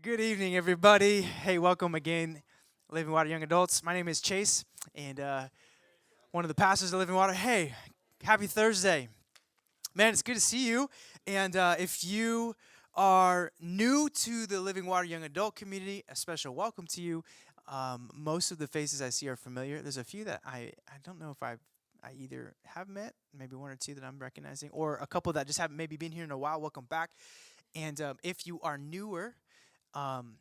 Good evening, everybody. Hey, welcome again, Living Water Young Adults. My name is Chase, and one of the pastors of Living Water. Hey, happy Thursday. Man, it's good to see you. And if you are new to the Living Water Young Adult community, a special welcome to you. Most of the faces I see are familiar. There's a few that I don't know if I either have met, maybe one or two that I'm recognizing, or a couple that just haven't maybe been here in a while. Welcome back. And if you are newer, um,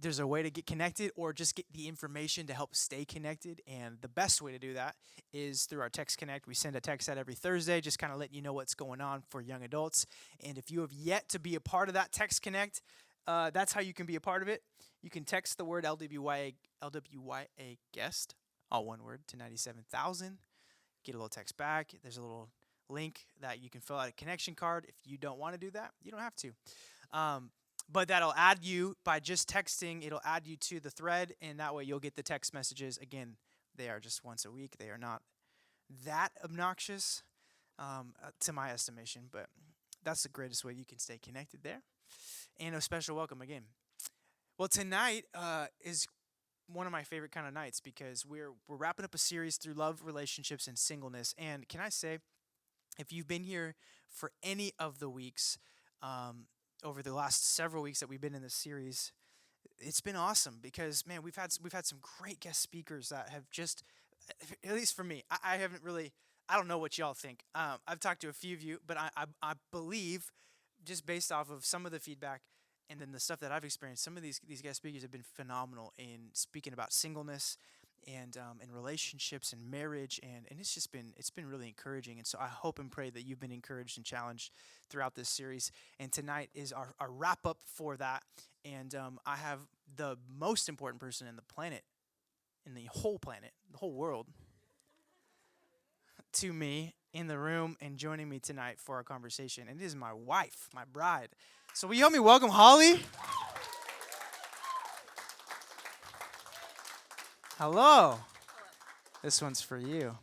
there's a way to get connected or just get the information to help stay connected. And the best way to do that is through our Text Connect. We send a text out every Thursday, just kind of letting you know what's going on for young adults. And if you have yet to be a part of that Text Connect, that's how you can be a part of it. You can text the word LWYA guest, all one word, to 97,000. Get a little text back. There's a little link that you can fill out a connection card. If you don't want to do that, you don't have to. But that'll add you by just texting. It'll add you to the thread, and that way you'll get the text messages. Again, they are just once a week. They are not that obnoxious, to my estimation, but that's the greatest way you can stay connected there. And a special welcome again. Well, tonight is one of my favorite kind of nights because we're wrapping up a series through love, relationships, and singleness. And can I say, if you've been here for any of the weeks, over the last several weeks that we've been in this series, it's been awesome because man, we've had some great guest speakers that have just, at least for me, I haven't really, I don't know what y'all think. I've talked to a few of you, but I believe just based off of some of the feedback and then the stuff that I've experienced, some of these guest speakers have been phenomenal in speaking about singleness and relationships and marriage, and it's been really encouraging. And so I hope and pray that you've been encouraged and challenged throughout this series. And tonight is our wrap up for that. And I have the most important person in the planet, in the whole planet, the whole world, to me in the room and joining me tonight for our conversation. And it is my wife, my bride. So will you help me welcome Holly? Hello. This one's for you.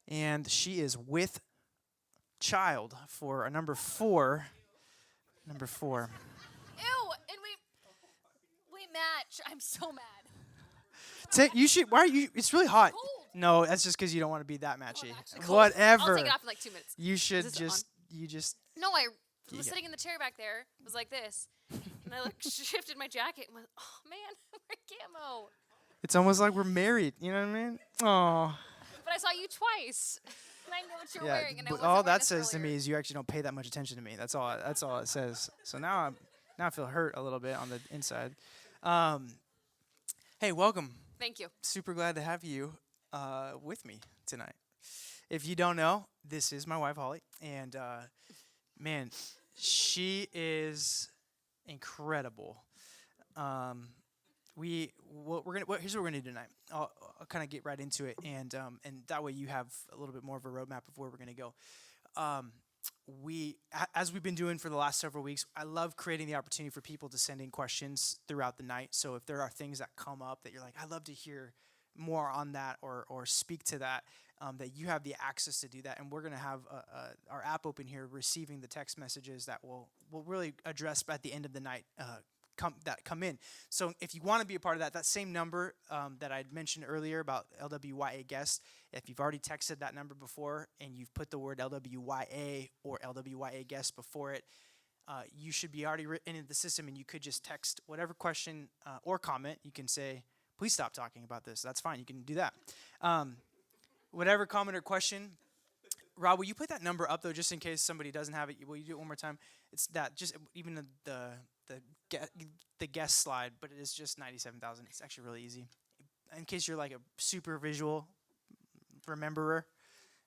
And she is with child for a number four. Number four. Ew, and we match. I'm so mad. You should. Why are you? It's really hot. Cold. No, that's just because you don't want to be that Oh, matchy. I'm actually cold. Whatever. I'll take it off in like 2 minutes. You should Is this just. You just. No, I You was got- sitting in the chair back there. It was like this. And I like shifted my jacket and went, oh man, we're camo. It's almost like we're married. You know what I mean? Oh. But I saw you twice. And I know what you're Yeah. wearing. And I But wasn't all wearing that this says to earlier. me is you actually don't pay that much attention to me. That's all. That's all it says. So now I feel hurt a little bit on the inside. Hey, welcome. Thank you. Super glad to have you with me tonight. If you don't know, this is my wife Holly, and man, she is incredible. Here's what we're gonna do tonight. I'll kind of get right into it, and that way you have a little bit more of a roadmap of where we're gonna go. As we've been doing for the last several weeks, I love creating the opportunity for people to send in questions throughout the night. So if there are things that come up that you're like, I'd love to hear more on that or speak to that, that you have the access to do that. And we're going to have our app open here, receiving the text messages that we'll really address at the end of the night come in. So if you want to be a part of that same number that I mentioned earlier about LWYA guest, if you've already texted that number before and you've put the word LWYA or LWYA guest before it, you should be already written in the system, and you could just text whatever question or comment. You can say, please stop talking about this. That's fine. You can do that. Whatever comment or question. Rob, will you put that number up, though, just in case somebody doesn't have it? Will you do it one more time? It's that, just even the guest slide, but it is just 97,000. It's actually really easy. In case you're like a super visual rememberer,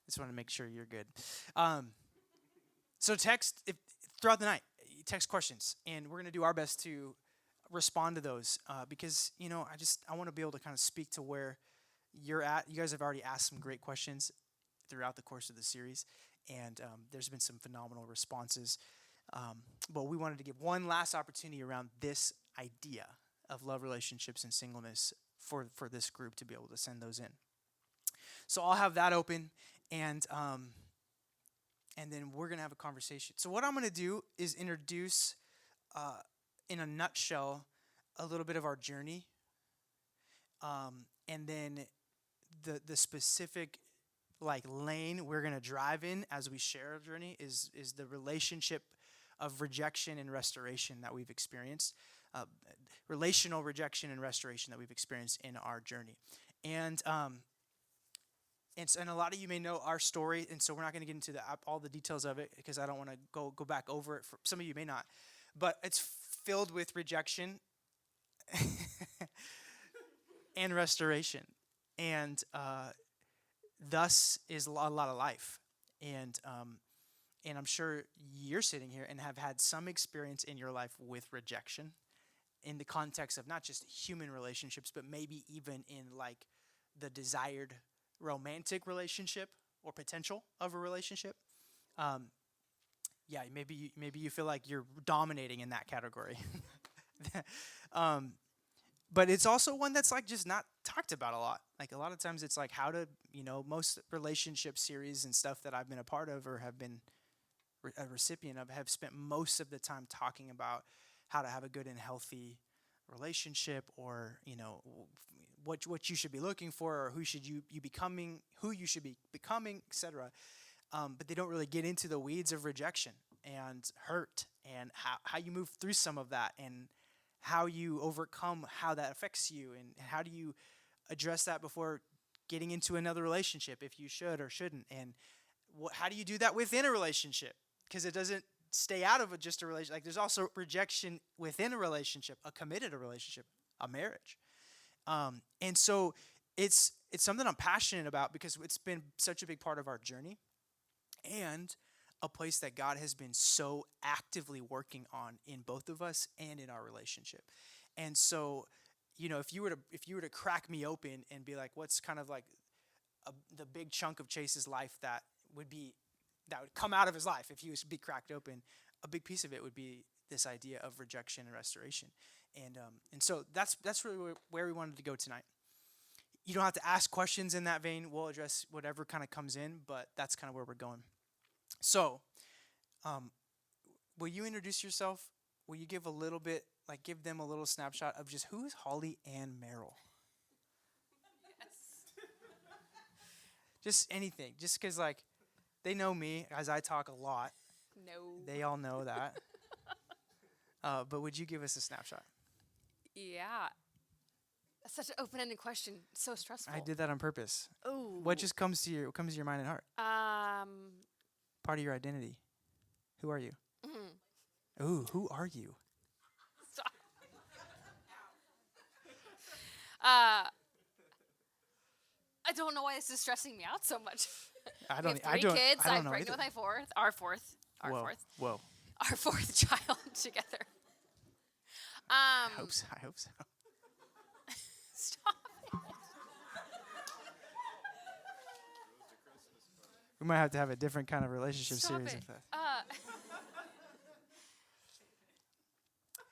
just want to make sure you're good. So text throughout the night. Text questions, and we're gonna do our best to respond to those because I want to be able to kind of speak to where you're at. You guys have already asked some great questions throughout the course of the series, and there's been some phenomenal responses. But we wanted to give one last opportunity around this idea of love, relationships, and singleness for this group to be able to send those in. So I'll have that open, and then we're gonna have a conversation. So what I'm gonna do is introduce in a nutshell, a little bit of our journey, and then the specific like lane we're gonna drive in as we share our journey is the relationship of rejection and restoration that we've experienced, uh, relational rejection and restoration that we've experienced in our journey, and and a lot of you may know our story, and so we're not going to get into all the details of it because I don't want to go back over it. For some of you may not, but it's filled with rejection and restoration, and thus is a lot of life. And I'm sure you're sitting here and have had some experience in your life with rejection in the context of not just human relationships, but maybe even in like the desired romantic relationship or potential of a relationship. Um, yeah, maybe you feel like you're dominating in that category. um, but it's also one that's like just not talked about a lot. Like a lot of times it's like how to, most relationship series and stuff that I've been a part of or have been a recipient of have spent most of the time talking about how to have a good and healthy relationship, or what you should be looking for, or who you should be becoming, etc. But they don't really get into the weeds of rejection and hurt and how you move through some of that and how you overcome how that affects you, and how do you address that before getting into another relationship if you should or shouldn't, and how do you do that within a relationship, because it doesn't stay out of just a relationship. Like there's also rejection within a relationship, a committed relationship, a marriage. And so it's something I'm passionate about because it's been such a big part of our journey, and a place that God has been so actively working on in both of us and in our relationship. And so, if you were to crack me open and be like, what's kind of like the big chunk of Chase's life that would come out of his life if he was to be cracked open, a big piece of it would be this idea of rejection and restoration. And so that's really where we wanted to go tonight. You don't have to ask questions in that vein. We'll address whatever kind of comes in, but that's kind of where we're going. So, will you introduce yourself? Will you give give them a little snapshot of just who's Holly and Merrell? Yes. Just anything. Just because, they know me as I talk a lot. No. They all know that. But would you give us a snapshot? Yeah. That's such an open-ended question. It's so stressful. I did that on purpose. Oh. What comes to your mind and heart? Part of your identity. Who are you? Mm-hmm. Ooh, who are you? Stop. I don't know why this is stressing me out so much. I We don't. have 3 kids. I don't I'm know pregnant either. with our fourth. Whoa. Our 4th child together. I hope so. Stop it. We might have to have a different kind of relationship Stop series it. of that.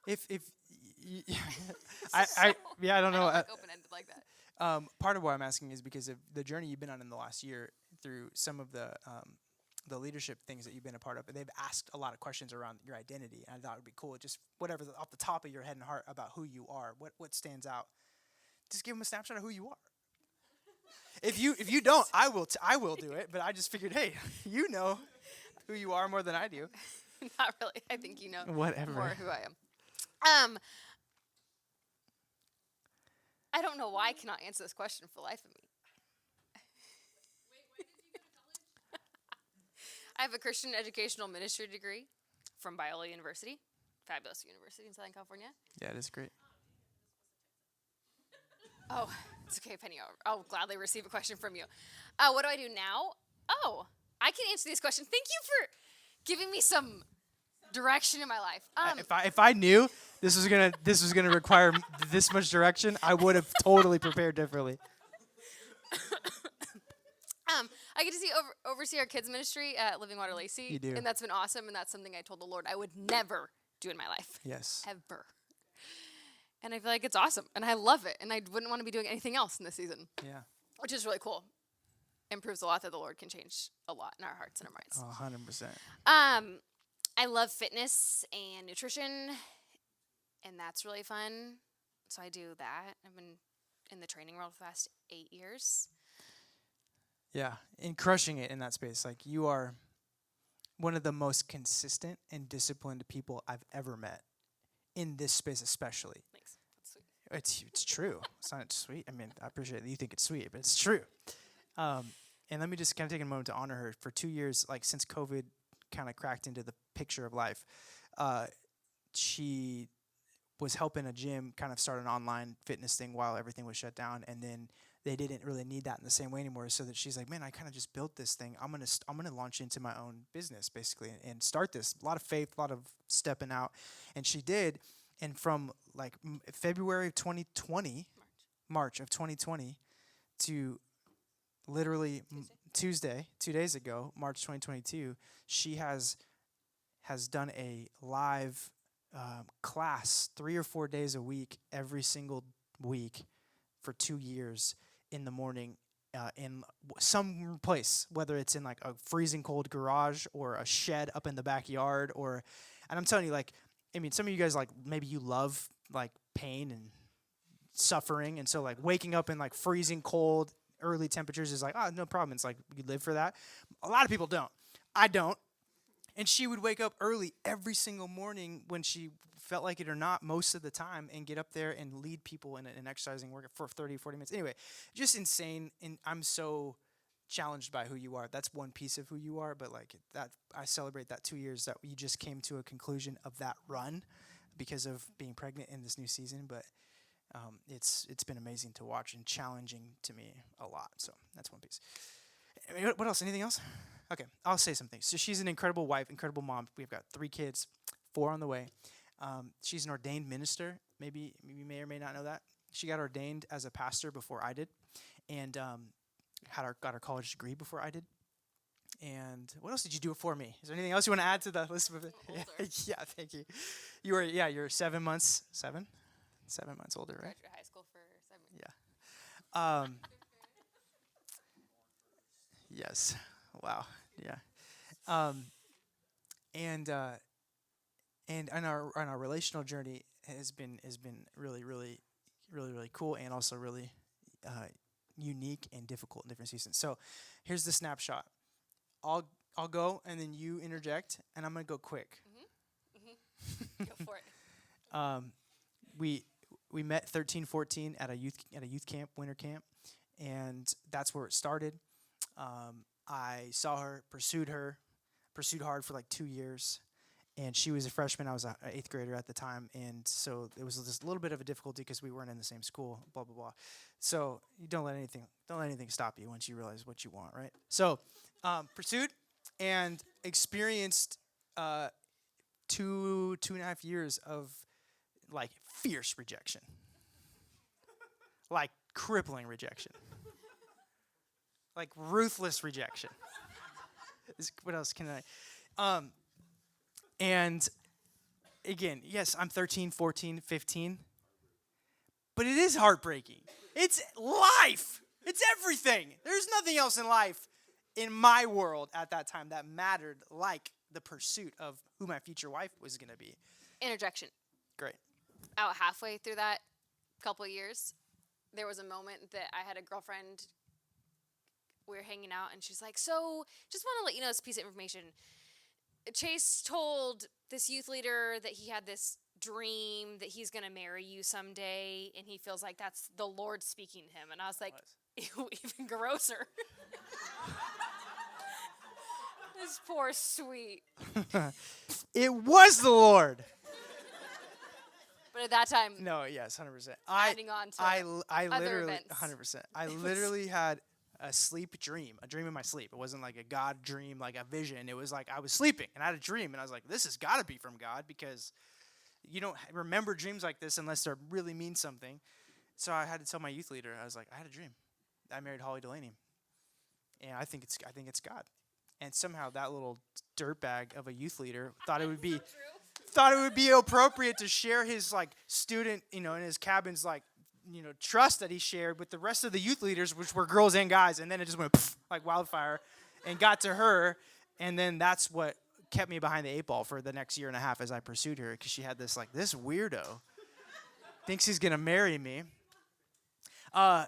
If I don't know. I don't like open-ended like that. Part of why I'm asking is because of the journey you've been on in the last year through some of the leadership things that you've been a part of. They've asked a lot of questions around your identity, and I thought it would be cool, just whatever off the top of your head and heart about who you are, what stands out. Just give them a snapshot of who you are. If you don't, I will do it. But I just figured, hey, you know who you are more than I do. Not really. I think you know Whatever. more who I am. I don't know why I cannot answer this question for the life of me. Wait, why did you go to college? I have a Christian educational ministry degree from Biola University, fabulous university in Southern California. Yeah, it is great. Oh, it's okay, Penny. I'll gladly receive a question from you. What do I do now? Oh, I can answer these questions. Thank you for giving me some direction in my life. If I knew this was gonna require this much direction, I would have totally prepared differently. I get to oversee our kids ministry at Living Water Lacey. You do. And that's been awesome, and that's something I told the Lord I would never do in my life. Yes. Ever. And I feel like it's awesome, and I love it, and I wouldn't want to be doing anything else in this season. Yeah. Which is really cool. And proves a lot that the Lord can change a lot in our hearts and our minds. 100%. I love fitness and nutrition. and that's really fun. So I do that. I've been in the training world for the last 8 years. Yeah, and crushing it in that space. Like, you are one of the most consistent and disciplined people I've ever met in this space, especially. Thanks. That's sweet. It's true. It's not sweet. I mean, I appreciate that you think it's sweet, but it's true. And let me just kind of take a moment to honor her. For 2 years, like since COVID kind of cracked into the picture of life, she was helping a gym kind of start an online fitness thing while everything was shut down, and then they didn't really need that in the same way anymore. So that she's like, man, I kind of just built this thing. I'm gonna launch into my own business basically and start this. A lot of faith, a lot of stepping out, and she did. And from like February of 2020, March of 2020, to literally Tuesday, 2 days ago, March 2022, she has done a live class 3 or 4 days a week, every single week for 2 years in the morning in some place, whether it's in like a freezing cold garage or a shed up in the backyard, and I'm telling you, like, I mean, some of you guys, like, maybe you love like pain and suffering, and so like waking up in like freezing cold early temperatures is like, oh, no problem. It's like you live for that. A lot of people don't. I don't. And she would wake up early every single morning when she felt like it or not, most of the time, and get up there and lead people in an exercising workout for 30, 40 minutes. Anyway, just insane. And I'm so challenged by who you are. That's one piece of who you are, but like that, I celebrate that 2 years that you just came to a conclusion of that run because of being pregnant in this new season. But it's been amazing to watch and challenging to me a lot. So that's one piece. I mean, what else? Anything else? Okay, I'll say something. So she's an incredible wife, incredible mom. We've got 3 kids, 4 on the way. She's an ordained minister. Maybe you may or may not know that. She got ordained as a pastor before I did, and got her college degree before I did. And what else did you do it for me? Is there anything else you want to add to the list of it? Yeah, thank you. You're 7 months older, right? Graduated high school for 7 years. Yeah. Yes. Wow. Yeah. And on our relational journey has been really, really, really, really cool, and also really unique and difficult in different seasons. So here's the snapshot. I'll go, and then you interject, and I'm gonna go quick. Go for it. We met 13, 14 at a youth camp, winter camp, and that's where it started. I saw her, pursued hard for like 2 years, and she was a freshman. I was an 8th grader at the time, and so it was just a little bit of a difficulty because we weren't in the same school. Blah blah blah. So you don't let anything stop you once you realize what you want, right? So pursued and experienced 2.5 years of like fierce rejection, like crippling rejection. Like ruthless rejection. What else can I? And again, yes, I'm 13, 14, 15. But it is heartbreaking. It's life. It's everything. There's nothing else in life, in my world at that time, that mattered like the pursuit of who my future wife was going to be. Interjection. Great. Out halfway through that couple of years, there was a moment that I had a girlfriend. We were hanging out, and she's like, so just want to let you know this piece of information. Chase told this youth leader that he had this dream that he's going to marry you someday, and he feels like that's the Lord speaking to him. And I was like, ew, even grosser. This poor sweet. It was the Lord. But at that time, No, yes, 100%. adding on to I other literally, events. 100%. I literally had a dream in my sleep. It wasn't like a God dream, like a vision. It was like I was sleeping and I had a dream, and I was like, this has got to be from God, because you don't remember dreams like this unless they really mean something. So I had to tell my youth leader, I was like, I had a dream. I married Holly Delaney, and I think it's God. And somehow that little dirtbag of a youth leader thought it would be appropriate to share his like student, in his cabin's like, trust that he shared with the rest of the youth leaders, which were girls and guys. And then it just went like wildfire and got to her. And then that's what kept me behind the 8 ball for the next year and a half as I pursued her, because she had this weirdo thinks he's gonna marry me. Uh,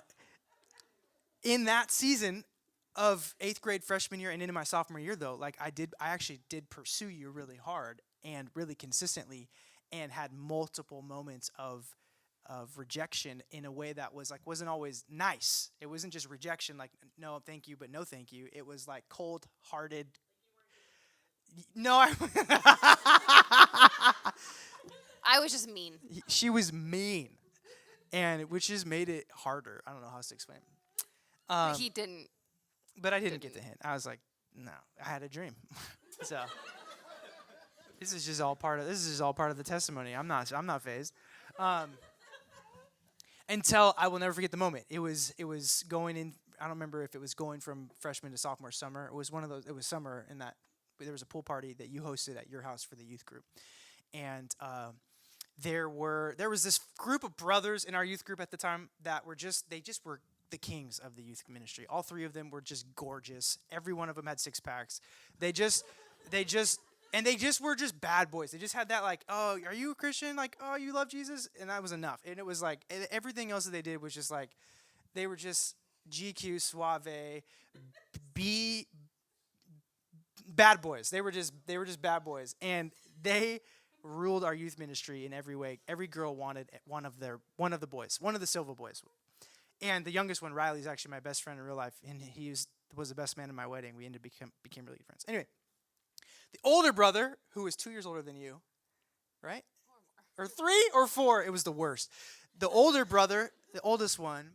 in that season of 8th grade freshman year and into my sophomore year, though, like I actually did pursue you really hard and really consistently, and had multiple moments of rejection in a way that was like wasn't always nice. It wasn't just rejection, like no thank you, but no thank you. It was like cold hearted. No, I was just mean. she was mean, and which just made it harder. I don't know how else to explain. He didn't. But I didn't get the hint. I was like, no, I had a dream. So this is just all part of the testimony. I'm not phased. Until I will never forget the moment. It was going in. I don't remember if it was going from freshman to sophomore summer. It was one of those. It was summer, in that there was a pool party that you hosted at your house for the youth group, and there was this group of brothers in our youth group at the time that were just were the kings of the youth ministry. All three of them were just gorgeous. Every one of them had 6-packs. They just were just bad boys. They just had that like, oh, are you a Christian? Like, oh, you love Jesus? And that was enough. And it was like, everything else that they did was just like, they were just GQ, suave, B, bad boys. They were just bad boys. And they ruled our youth ministry in every way. Every girl wanted one of the boys, one of the Silva boys. And the youngest one, Riley, is actually my best friend in real life, and he was the best man in my wedding. We ended up became really good friends. Anyway, the older brother, who was 2 years older than you, right? Or 3 or 4, it was the worst. The older brother, the oldest one,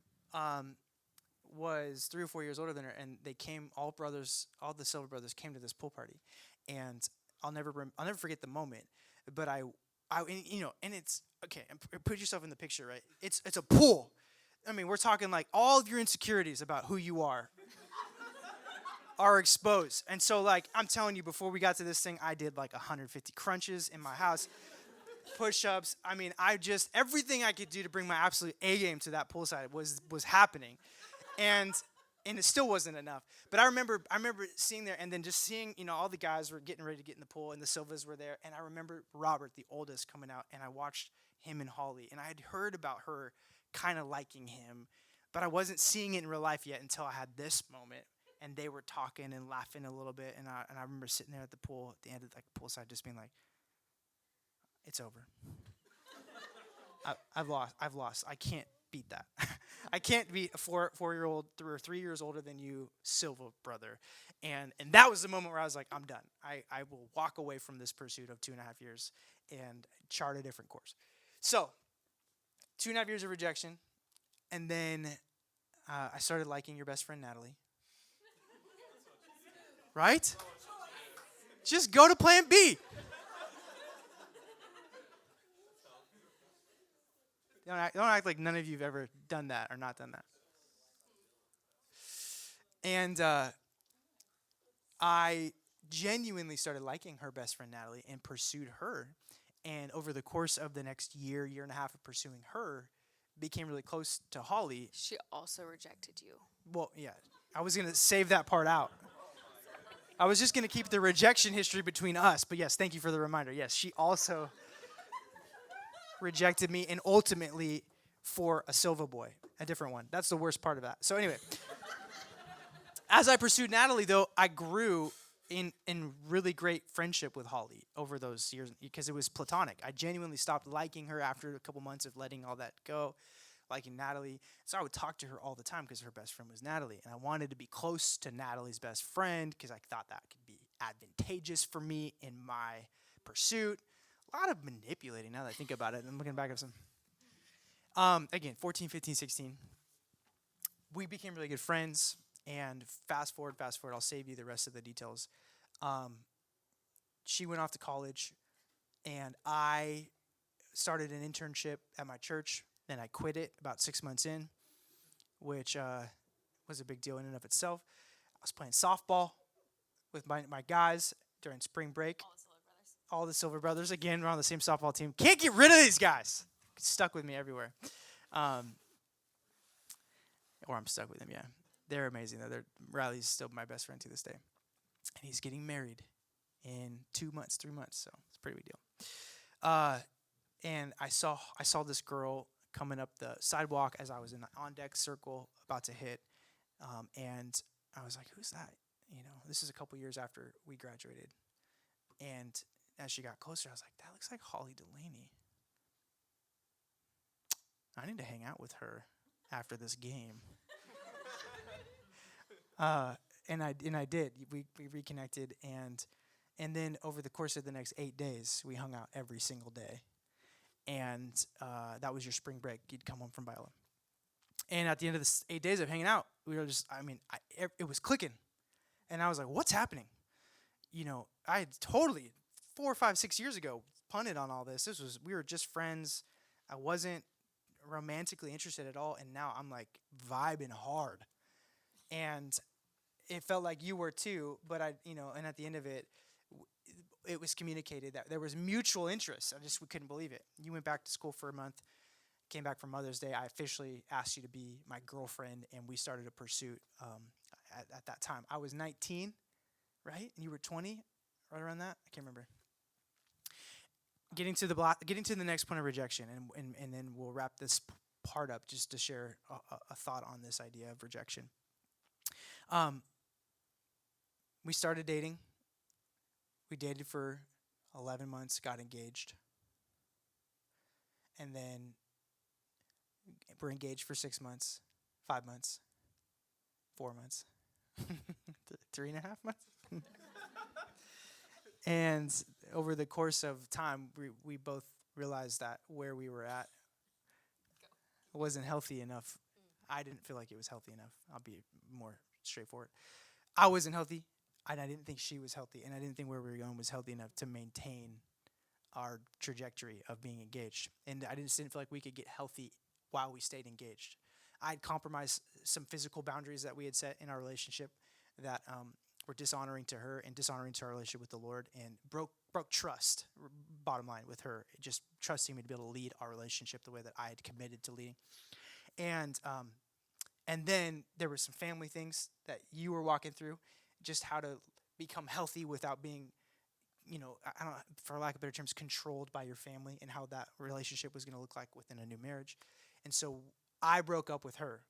was 3 or 4 years older than her, and they came. All the Silva brothers came to this pool party, and I'll never forget the moment. But and it's okay. Put yourself in the picture, right? It's a pool. I mean, we're talking like all of your insecurities about who you are exposed. And so, like, I'm telling you, before we got to this thing, I did like 150 crunches in my house, push-ups. I mean, everything I could do to bring my absolute A game to that poolside was happening. And it still wasn't enough. But I remember seeing there, and then just seeing, all the guys were getting ready to get in the pool, and the Silvas were there. And I remember Robert, the oldest, coming out, and I watched him and Holly. And I had heard about her kind of liking him, but I wasn't seeing it in real life yet until I had this moment, and they were talking and laughing a little bit, and I remember sitting there at the pool at the end of the poolside, just being like, "It's over. I've lost. I can't beat that. I can't beat a 4-year-old or 3 years older than you, Silva brother." And that was the moment where I was like, I'm done. I will walk away from this pursuit of 2.5 years and chart a different course. So 2.5 years of rejection, and then I started liking your best friend, Natalie. Right? Just go to plan B. Don't act like none of you have ever done that or not done that. And I genuinely started liking her best friend, Natalie, and pursued her. And over the course of the next year and a half of pursuing her, became really close to Holly. She also rejected you. Well, yeah, I was going to save that part out. I was just going to keep the rejection history between us. But yes, thank you for the reminder. Yes, she also rejected me, and ultimately for a Silva boy, a different one. That's the worst part of that. So anyway, as I pursued Natalie, though, I grew in really great friendship with Holly over those years because it was platonic. I genuinely stopped liking her after a couple months of letting all that go, liking Natalie. So I would talk to her all the time because her best friend was Natalie. And I wanted to be close to Natalie's best friend because I thought that could be advantageous for me in my pursuit. A lot of manipulating now that I think about it. I'm looking back at some. Again, 14, 15, 16. We became really good friends. And fast forward, I'll save you the rest of the details. She went off to college, and I started an internship at my church. Then I quit it about 6 months in, which was a big deal in and of itself. I was playing softball with my guys during spring break. All the Silva brothers. Again, we're on the same softball team. Can't get rid of these guys. Stuck with me everywhere. Or I'm stuck with them, yeah. They're amazing, though. Riley's still my best friend to this day. And he's getting married in 2 months, 3 months, so it's a pretty big deal. and I saw this girl coming up the sidewalk as I was in the on deck circle about to hit, and I was like, "Who's that?" This is a couple years after we graduated, and as she got closer, I was like, "That looks like Holly Delaney. I need to hang out with her after this game." And I did. We reconnected, and then over the course of the next 8 days, we hung out every single day. And that was your spring break. You'd come home from Biola. And at the end of the 8 days of hanging out, we were just, it was clicking. And I was like, what's happening? I had totally 4, 5, 6 years ago punted on all this. We were just friends. I wasn't romantically interested at all. And now I'm like vibing hard. And it felt like you were too. But and at the end of it, it was communicated that there was mutual interest. We couldn't believe it. You went back to school for a month, came back for Mother's Day. I officially asked you to be my girlfriend, and we started a pursuit. At that time, I was 19, right, and you were 20, right around that. I can't remember. Getting to the next point of rejection, and then we'll wrap this part up just to share a thought on this idea of rejection. We started dating. We dated for 11 months, got engaged. And then we're engaged for 6 months, 5 months, 4 months, 3.5 months. And over the course of time, we both realized that where we were at wasn't healthy enough. I didn't feel like it was healthy enough. I'll be more straightforward. I wasn't healthy. And I didn't think she was healthy, and I didn't think where we were going was healthy enough to maintain our trajectory of being engaged. And I didn't feel like we could get healthy while we stayed engaged. I'd compromised some physical boundaries that we had set in our relationship that were dishonoring to her and dishonoring to our relationship with the Lord, and broke trust, bottom line, with her, just trusting me to be able to lead our relationship the way that I had committed to leading. And then there were some family things that you were walking through, just how to become healthy without being, I don't know, for lack of better terms, controlled by your family, and how that relationship was going to look like within a new marriage. And so I broke up with her,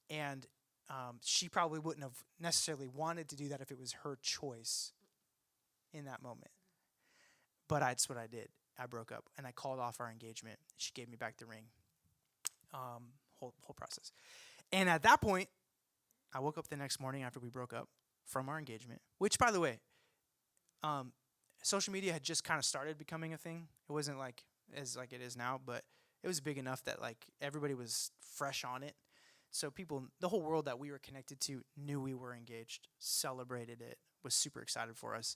and she probably wouldn't have necessarily wanted to do that if it was her choice in that moment. But that's what I did. I broke up, and I called off our engagement. She gave me back the ring. Whole process. And at that point, I woke up the next morning after we broke up from our engagement, which, by the way, social media had just kind of started becoming a thing. It wasn't like as like it is now, but it was big enough that like everybody was fresh on it. So the whole world that we were connected to knew we were engaged, celebrated it, was super excited for us.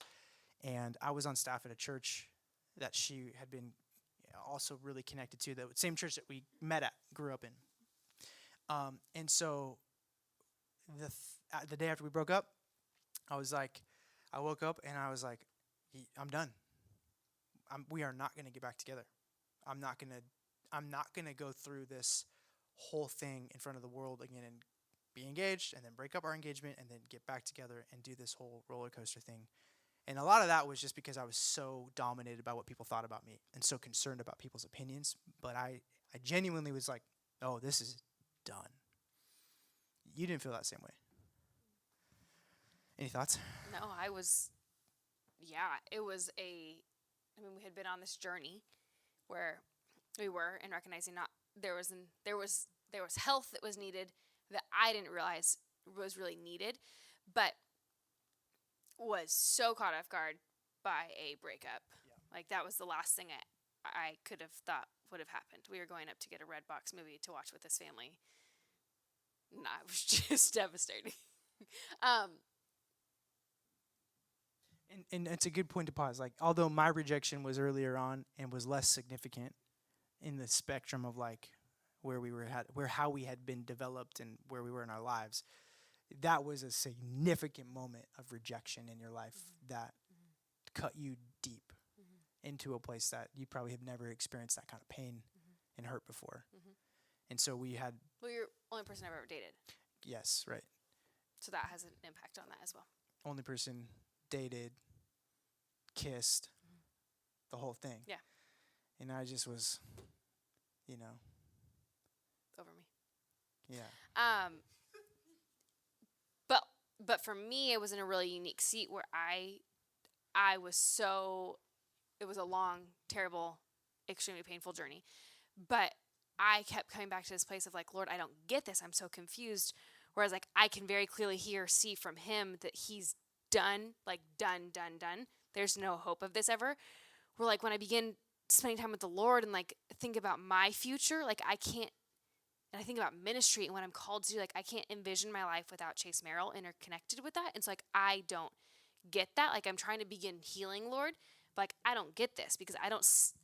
And I was on staff at a church that she had been also really connected to, the same church that we met at, grew up in. And so the day after we broke up, I woke up and I was like, I'm done. We are not going to get back together. I'm not going to go through this whole thing in front of the world again and be engaged and then break up our engagement and then get back together and do this whole roller coaster thing. And a lot of that was just because I was so dominated by what people thought about me and so concerned about people's opinions. But I genuinely was like, oh, this is done. You didn't feel that same way. Any thoughts? No, it was we had been on this journey where we were, and recognizing there was health that was needed that I didn't realize was really needed, but was so caught off guard by a breakup. Yeah. Like that was the last thing I could have thought would have happened. We were going up to get a Redbox movie to watch with this family. Nah, it was just devastating. And it's a good point to pause. Like, although my rejection was earlier on and was less significant in the spectrum of like how we had been developed and where we were in our lives, that was a significant moment of rejection in your life that cut you deep into a place that you probably have never experienced that kind of pain and hurt before. And so we had... Well, you're the only person I've ever dated. Yes, right. So that has an impact on that as well. Only person dated, kissed, the whole thing. Yeah. And I just was, you know, Over me. yeah. Um, but for me, it was in a really unique seat where I was so, it was a long, terrible, extremely painful journey. But I kept coming back to this place of like, Lord, I don't get this. I'm so confused. Whereas like I can very clearly see from him that he's done, like done, done, done. There's no hope of this ever. Where like when I begin spending time with the Lord and like think about my future, like I can't, and I think about ministry and what I'm called to do, like I can't envision my life without Chase Merrell interconnected with that. And so like I don't get that. Like I'm trying to begin healing, Lord, but like I don't get this because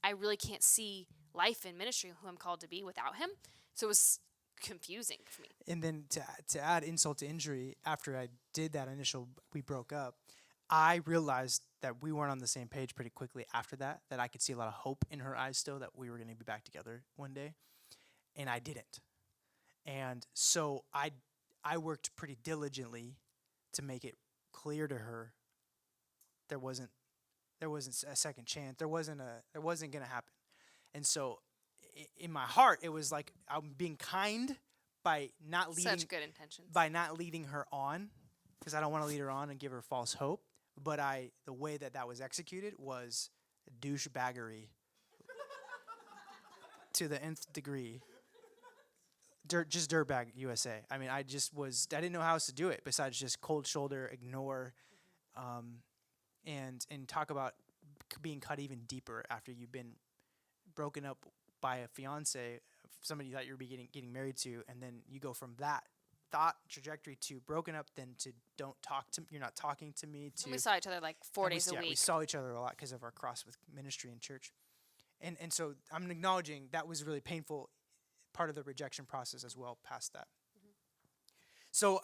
I really can't see life in ministry who I'm called to be without him. So it was confusing for me. And then to add insult to injury, after I did that initial, we broke up. I realized that we weren't on the same page pretty quickly after that. That I could see a lot of hope in her eyes still that we were going to be back together one day, and I didn't. And so I worked pretty diligently to make it clear to her there wasn't a second chance. There wasn't going to happen. And so in my heart it was like I'm being kind by not leading Such good intentions. her on, because I don't want to lead her on and give her false hope. But the way that was executed was douchebaggery to the nth degree. Just dirtbag USA. I mean, I didn't know how else to do it besides just cold shoulder, ignore, and talk about being cut even deeper after you've been broken up by a fiance, somebody that you're getting married to, and then you go from that thought trajectory to broken up, then to you're not talking to me, to And we saw each other like 4 days a we week. saw each other a lot because of our cross with ministry and church, and so I'm acknowledging that was really painful, part of the rejection process as well. Past that, so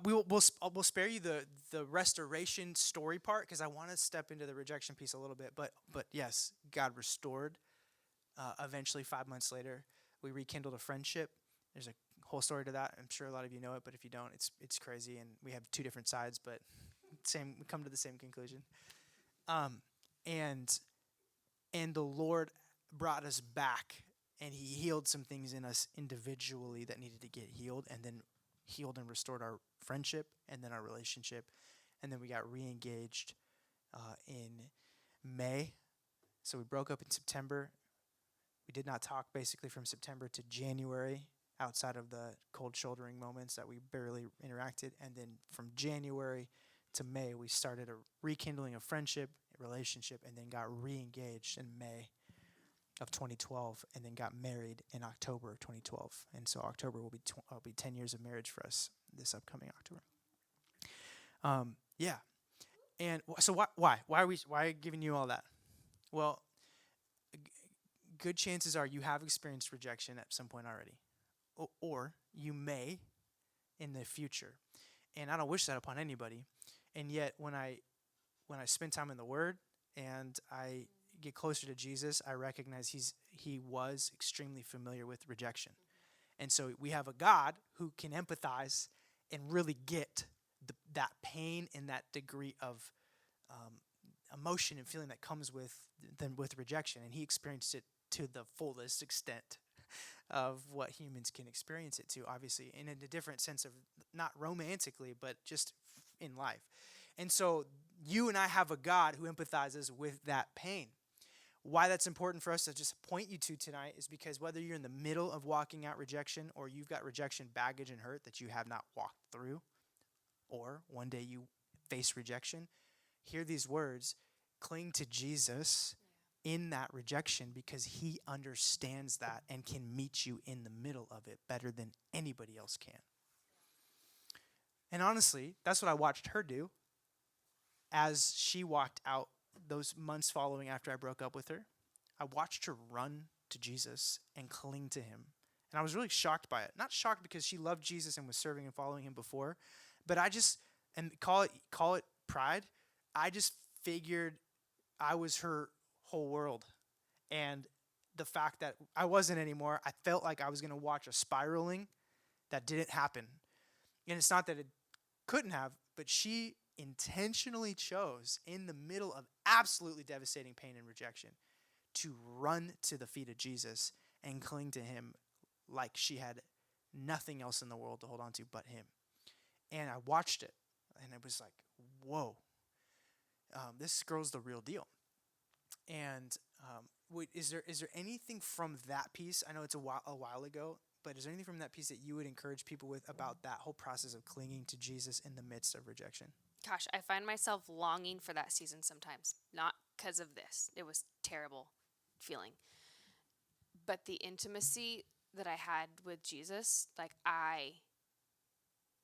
we'll spare you the restoration story part because I want to step into the rejection piece a little bit, but yes, God restored. Eventually, 5 months later, we rekindled a friendship. There's a whole story to that. I'm sure a lot of you know it, but if you don't, it's crazy, and we have two different sides, but we come to the same conclusion. Um, and the Lord brought us back, and He healed some things in us individually that needed to get healed, and then healed and restored our friendship, and then our relationship, and then we got re-engaged in May. So we broke up in September. We did not talk basically from September to January, outside of the cold shouldering moments that we barely interacted. And then from January to May, we started a rekindling of friendship, relationship, and then got re-engaged in May of 2012, and then got married in October of 2012. And so October will be 10 years of marriage for us this upcoming October. Yeah. And so why are you giving you all that? Well, good chances are you have experienced rejection at some point already, or you may in the future. And I don't wish that upon anybody. And yet, when I spend time in the Word and I get closer to Jesus, I recognize he was extremely familiar with rejection. And so we have a God who can empathize and really get that pain and that degree of emotion and feeling that comes with rejection. And He experienced it to the fullest extent of what humans can experience it to, obviously, in a different sense of not romantically, but just in life. And so you and I have a God who empathizes with that pain. Why that's important for us to just point you to tonight is because whether you're in the middle of walking out rejection, or you've got rejection baggage and hurt that you have not walked through, or one day you face rejection, hear these words: cling to Jesus in that rejection, because He understands that and can meet you in the middle of it better than anybody else can. And honestly, that's what I watched her do as she walked out those months following after I broke up with her. I watched her run to Jesus and cling to Him. And I was really shocked by it. Not shocked because she loved Jesus and was serving and following Him before, but and call it pride. I just figured I was her whole world. And the fact that I wasn't anymore, I felt like I was going to watch a spiraling that didn't happen. And it's not that it couldn't have, but she intentionally chose, in the middle of absolutely devastating pain and rejection, to run to the feet of Jesus and cling to him like she had nothing else in the world to hold on to but him. And I watched it, and it was like, whoa, this girl's the real deal. And wait, is there anything from that piece? I know it's a while ago, but is there anything from that piece that you would encourage people with about that whole process of clinging to Jesus in the midst of rejection? Gosh, I find myself longing for that season sometimes. Not because of this. It was terrible feeling. But the intimacy that I had with Jesus,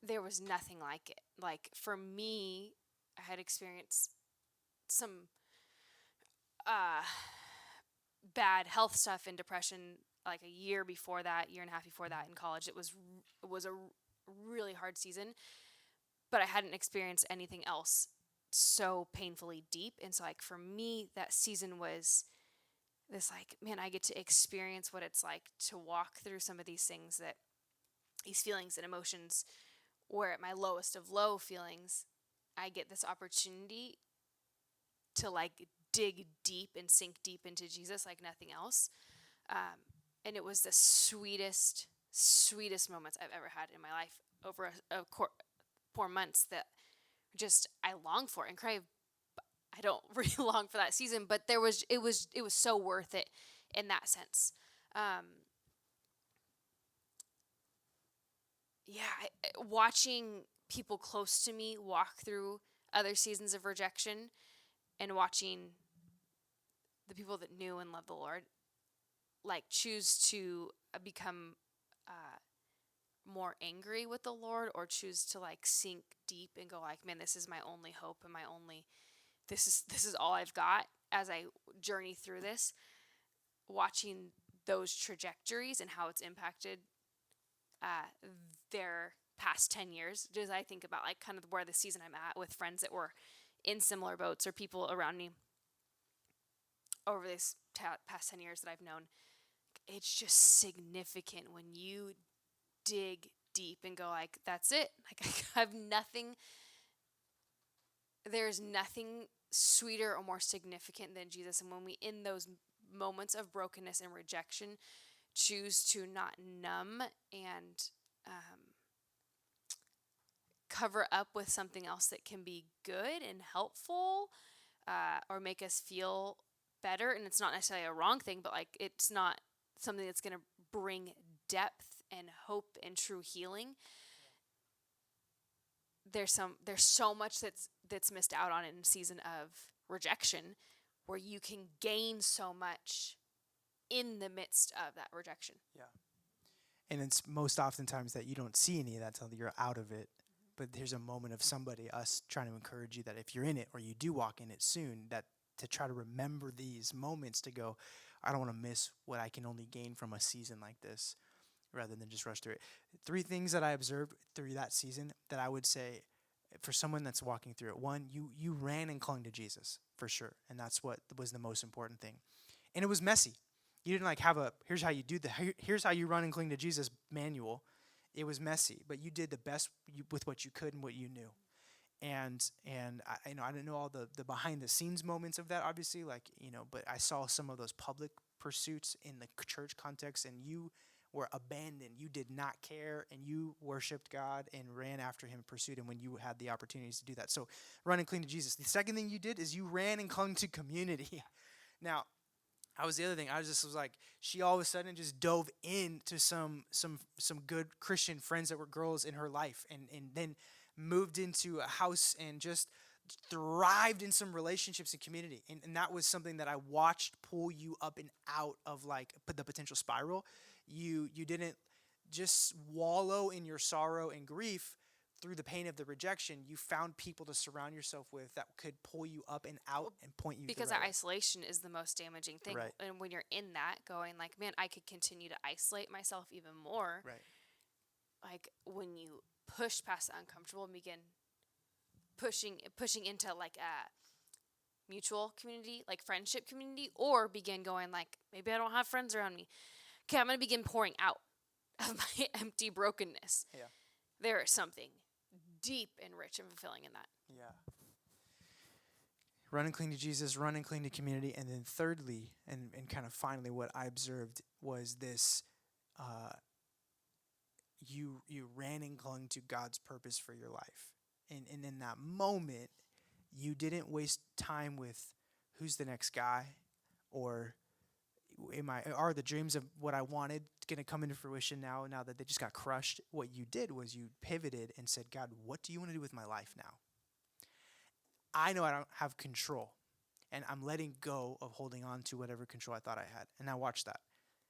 there was nothing like it. Like for me, I had experienced some bad health stuff and depression like a year before that, year and a half before that in college. It was a really hard season, but I hadn't experienced anything else so painfully deep. And so like for me, that season was this like, man, I get to experience what it's like to walk through some of these things, that these feelings and emotions, where at my lowest of low feelings, I get this opportunity to like dig deep and sink deep into Jesus like nothing else. And it was the sweetest moments I've ever had in my life over a 4 months that just I long for and crave. I don't really long for that season, but it was so worth it in that sense. Watching people close to me walk through other seasons of rejection, and watching the people that knew and loved the Lord like choose to become more angry with the Lord, or choose to like sink deep and go like, man, this is my only hope and this is all I've got as I journey through this. Watching those trajectories and how it's impacted their past 10 years, as I think about like kind of where the season I'm at with friends that were in similar boats, or people around me over this past 10 years that I've known. It's just significant when you dig deep and go like, that's it. Like I have nothing. There's nothing sweeter or more significant than Jesus. And when we, in those moments of brokenness and rejection, choose to not numb and cover up with something else that can be good and helpful, or make us feel better. And it's not necessarily a wrong thing, but like it's not something that's going to bring depth and hope and true healing. There's so much that's missed out on in a season of rejection, where you can gain so much in the midst of that rejection. Yeah. And it's most oftentimes that you don't see any of that until you're out of it. But there's a moment of somebody, us, trying to encourage you that if you're in it, or you do walk in it soon, that to try to remember these moments, to go, I don't want to miss what I can only gain from a season like this, rather than just rush through it. 3 things that I observed through that season that I would say for someone that's walking through it. 1, you ran and clung to Jesus for sure, and that's what was the most important thing. And it was messy. You didn't like have here's how you do here's how you run and cling to Jesus manual. It was messy, but you did the best with what you could and what you knew. And I didn't know all the behind the scenes moments of that, obviously, but I saw some of those public pursuits in the church context, and you were abandoned. You did not care, and you worshiped God and ran after him, pursued him when you had the opportunities to do that. So run and cling to Jesus. The second thing you did is you ran and clung to community. Now, that was the other thing. I was like, she all of a sudden just dove into some good Christian friends that were girls in her life, and then moved into a house and just thrived in some relationships and community. And that was something that I watched pull you up and out of like the potential spiral. You didn't just wallow in your sorrow and grief through the pain of the rejection. You found people to surround yourself with that could pull you up and out and point you because the right that way. isolation is the most damaging thing. Right. And when you're in that, going like, man, I could continue to isolate myself even more. Right. Like when you push past the uncomfortable and begin pushing into like a mutual community, like friendship community, or begin going like, maybe I don't have friends around me. Okay, I'm going to begin pouring out of my empty brokenness. Yeah. There is something deep and rich and fulfilling in that. Yeah. Run and cling to Jesus, run and cling to community. And then thirdly, and kind of finally, what I observed was this uh, you ran and clung to God's purpose for your life. And in that moment, you didn't waste time with who's the next guy, or are the dreams of what I wanted going to come into fruition now that they just got crushed. What you did was you pivoted and said, God, what do you want to do with my life now? I know I don't have control, and I'm letting go of holding on to whatever control I thought I had. And now watch that.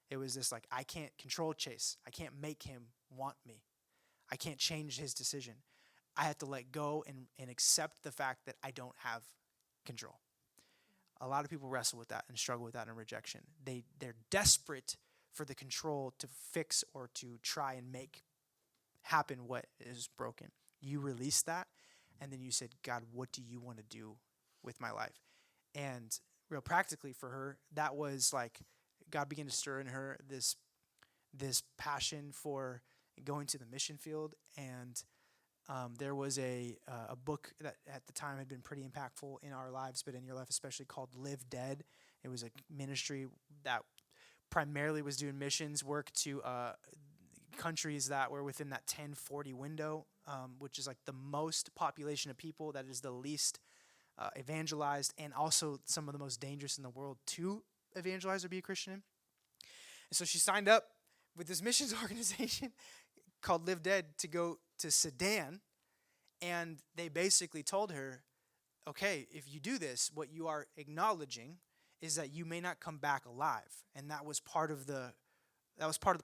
It was this like, I can't control Chase. I can't make him want me. I can't change his decision. I have to let go and accept the fact that I don't have control. A lot of people wrestle with that and struggle with that in rejection. They're desperate for the control to fix or to try and make happen what is broken. You release that, and then you said, God, what do you want to do with my life? And real practically for her, that was like God began to stir in her this passion for going to the mission field. And there was a book that at the time had been pretty impactful in our lives, but in your life especially, called Live Dead. It was a ministry that primarily was doing missions work to countries that were within that 1040 window, which is like the most population of people, that is the least evangelized, and also some of the most dangerous in the world to evangelize or be a Christian in. And so she signed up with this missions organization called Live Dead to go to Sudan, and they basically told her, okay, if you do this, what you are acknowledging is that you may not come back alive. And that was part of the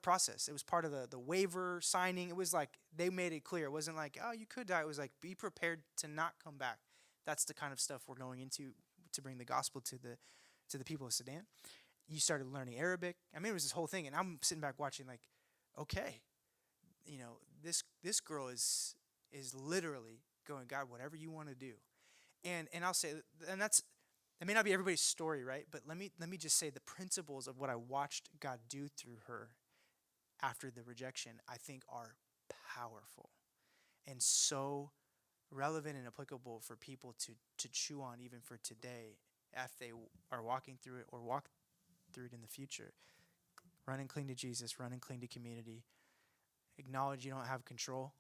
process. It was part of the waiver signing. It was like they made it clear. It wasn't like, oh, you could die. It was like, be prepared to not come back. That's the kind of stuff we're going into to bring the gospel to the people of Sudan. You started learning Arabic. I mean, it was this whole thing, and I'm sitting back watching like, okay, this girl is literally going, God, whatever you want to do. And I'll say, and that may not be everybody's story, right? But let me just say the principles of what I watched God do through her after the rejection, I think, are powerful and so relevant and applicable for people to chew on, even for today, if they are walking through it or walk through it in the future. Run and cling to Jesus, run and cling to community. Acknowledge you don't have control,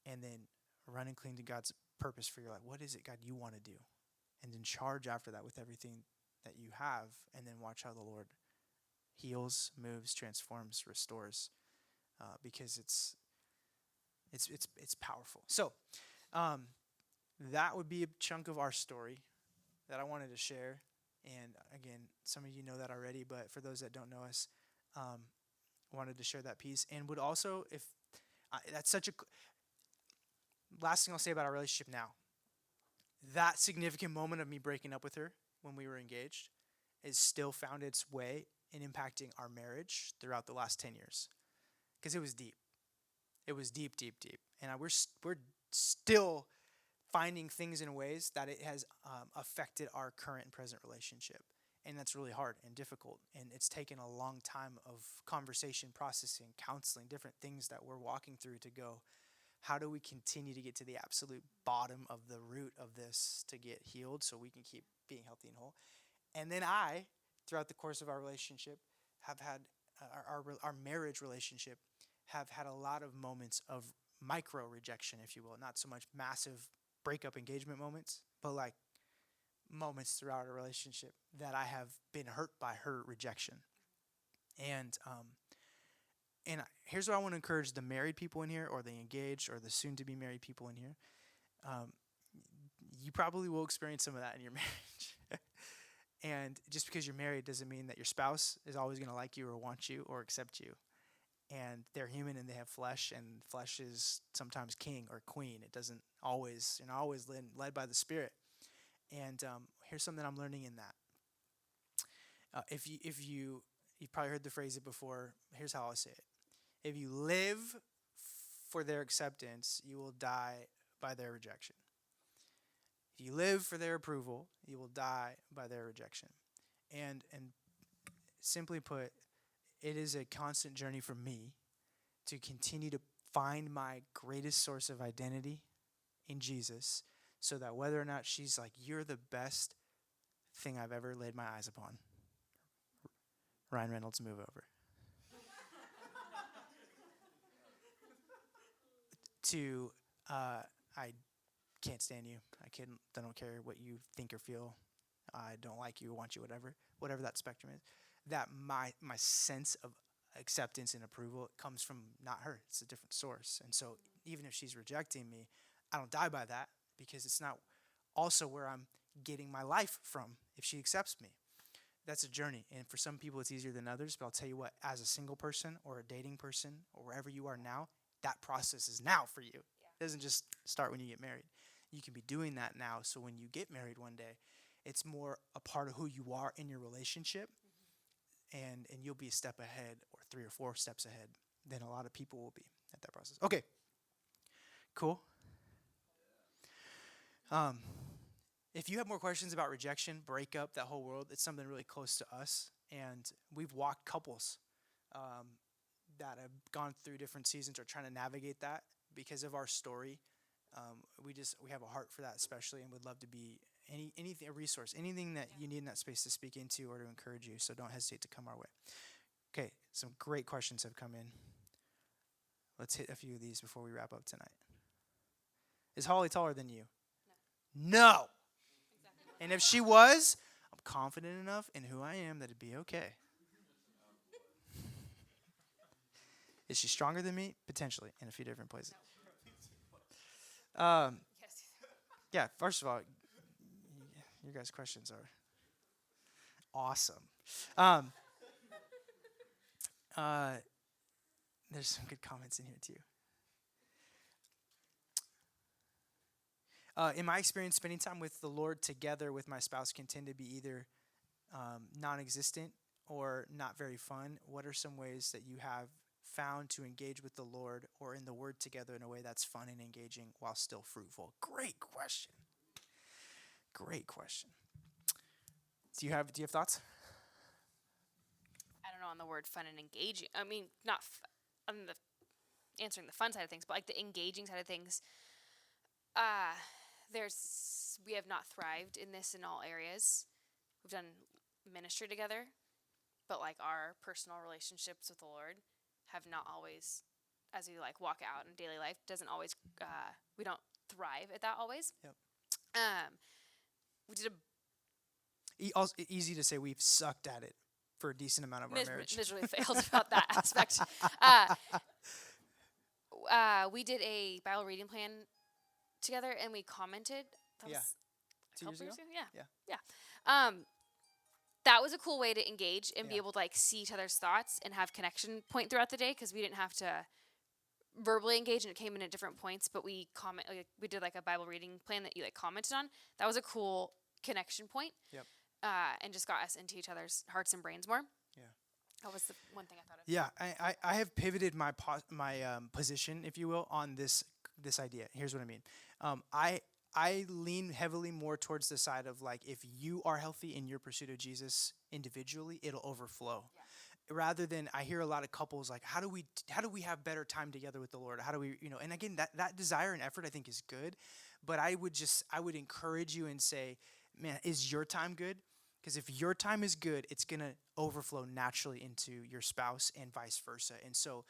and then run and cling to God's purpose for your life. What is it, God, you want to do? And then charge after that with everything that you have, and then watch how the Lord heals, moves, transforms, restores, because it's powerful. So that would be a chunk of our story that I wanted to share. And again, some of you know that already, but for those that don't know us, wanted to share that piece, and would also, if that's such a last thing I'll say about our relationship now, that significant moment of me breaking up with her when we were engaged is still found its way in impacting our marriage throughout the last 10 years, because it was deep. It was deep, deep, deep, and we're still finding things in ways that it has affected our current and present relationship. And that's really hard and difficult. And it's taken a long time of conversation, processing, counseling, different things that we're walking through to go, how do we continue to get to the absolute bottom of the root of this to get healed so we can keep being healthy and whole? And then throughout the course of our relationship, have had our marriage relationship, have had a lot of moments of micro rejection, if you will. Not so much massive breakup engagement moments, but like moments throughout a relationship that I have been hurt by her rejection. And here's what I want to encourage the married people in here, or the engaged, or the soon-to-be married people in here. You probably will experience some of that in your marriage. And just because you're married doesn't mean that your spouse is always going to like you or want you or accept you. And they're human and they have flesh, and flesh is sometimes king or queen. It doesn't always, you're not always led by the Spirit. And here's something I'm learning in that. You've probably heard the phrase it before. Here's how I'll say it. If you live for their acceptance, you will die by their rejection. If you live for their approval, you will die by their rejection. And simply put, it is a constant journey for me to continue to find my greatest source of identity in Jesus, so that whether or not she's like, you're the best thing I've ever laid my eyes upon. Ryan Reynolds, move over. To, I can't stand you. I don't care what you think or feel. I don't like you, want you, whatever that spectrum is. That my sense of acceptance and approval comes from not her. It's a different source. And so even if she's rejecting me, I don't die by that because it's not also where I'm getting my life from if she accepts me. That's a journey. And for some people it's easier than others, but I'll tell you what, as a single person or a dating person or wherever you are now, that process is now for you. It doesn't just start when you get married. You can be doing that now, so when you get married one day, it's more a part of who you are in your relationship, and you'll be a step ahead or 3 or 4 steps ahead than a lot of people will be at that process. Okay, cool. If you have more questions about rejection, breakup, that whole world, it's something really close to us, and we've walked couples that have gone through different seasons or trying to navigate that because of our story. We have a heart for that especially, and would love to be anything, a resource, anything that you need in that space to speak into or to encourage you. So don't hesitate to come our way. Okay, some great questions have come in. Let's hit a few of these before we wrap up tonight. Is Holly taller than you? No. And if she was, I'm confident enough in who I am that it'd be okay. Is she stronger than me? Potentially, in a few different places. Yes. Yeah, first of all, your guys' questions are awesome. There's some good comments in here, too. In my experience, spending time with the Lord together with my spouse can tend to be either non-existent or not very fun. What are some ways that you have found to engage with the Lord or in the Word together in a way that's fun and engaging while still fruitful? Great question. Great question. Do you have thoughts? I don't know on the word fun and engaging. I mean, not on the answering the fun side of things, but like the engaging side of things. We have not thrived in this in all areas. We've done ministry together, but like our personal relationships with the Lord have not always, as we like walk out in daily life, doesn't always. We don't thrive at that always. Yep. We did Easy to say we've sucked at it for a decent amount of our marriage. miserably failed about that aspect. We did a Bible reading plan together, and we commented. That Yeah. was 2 years ago? Yeah. That was a cool way to engage and be Yeah. able to like see each other's thoughts and have connection point throughout the day because we didn't have to verbally engage and it came in at different points. But we did like a Bible reading plan that you like commented on. That was a cool connection point. Yep. And just got us into each other's hearts and brains more. Yeah. That was the one thing I thought of. Yeah, I have pivoted my position, if you will, on this idea. Here's what I mean. I lean heavily more towards the side of like if you are healthy in your pursuit of Jesus individually, it'll overflow. Yeah. Rather than I hear a lot of couples like how do we have better time together with the Lord? How do we, and again that desire and effort I think is good, but I would encourage you and say, man, is your time good? Because if your time is good, it's going to overflow naturally into your spouse and vice versa. And so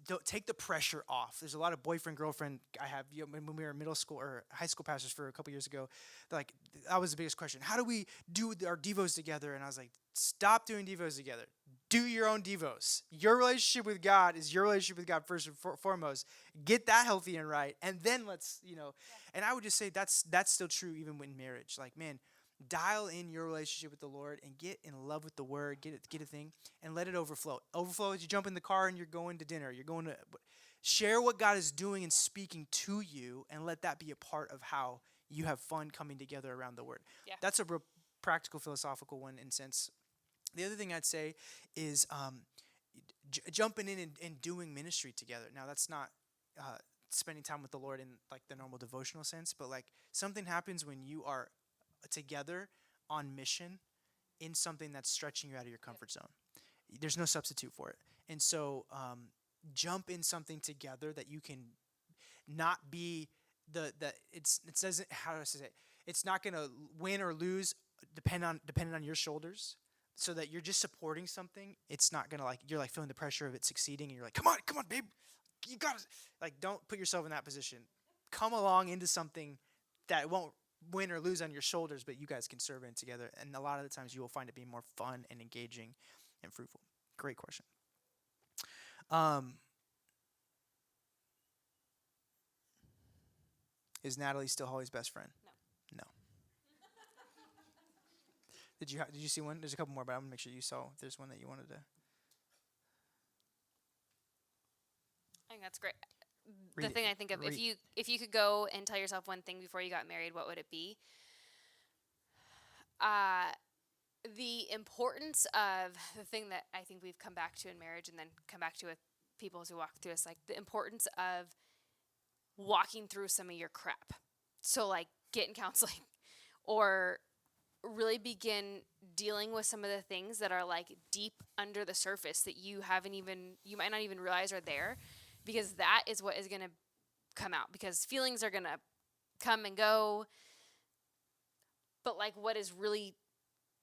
don't take the pressure off. There's a lot of boyfriend, girlfriend. I have, when we were middle school or high school pastors for a couple years ago, like that was the biggest question. How do we do our devos together? And I was like, stop doing devos together. Do your own devos. Your relationship with God is your relationship with God first and foremost. Get that healthy and right. And then let's, and I would just say that's still true even in marriage. Like, man, dial in your relationship with the Lord and get in love with the Word, get a thing, and let it overflow. Overflow as you jump in the car and you're going to dinner. You're going to share what God is doing and speaking to you, and let that be a part of how you have fun coming together around the Word. Yeah. That's a real practical, philosophical one in sense. The other thing I'd say is jumping in and doing ministry together. Now, that's not spending time with the Lord in like the normal devotional sense, but like something happens when you are together on mission in something that's stretching you out of your comfort zone. There's no substitute for it. And so jump in something together that you can not be it says how does it say it? It's not gonna win or lose depending on your shoulders. So that you're just supporting something, it's not gonna like you're like feeling the pressure of it succeeding, and you're like, come on, babe, you got to like don't put yourself in that position. Come along into something that won't win or lose on your shoulders, but you guys can serve in together. And a lot of the times you will find it being more fun and engaging and fruitful. Great question. Um, is Natalie still Holly's best friend? No. No. Did you see one? There's a couple more, but I'm gonna make sure you saw. If there's one that you wanted to I think that's great. read. The thing I think of, read. if you could go and tell yourself one thing before you got married, what would it be? Uh, the importance of the thing that I think we've come back to in marriage, and then come back to with people as we walk through this, like the importance of walking through some of your crap. So like getting counseling, or really begin dealing with some of the things that are like deep under the surface that you might not even realize are there, because that is what is going to come out, because feelings are going to come and go, but like what is really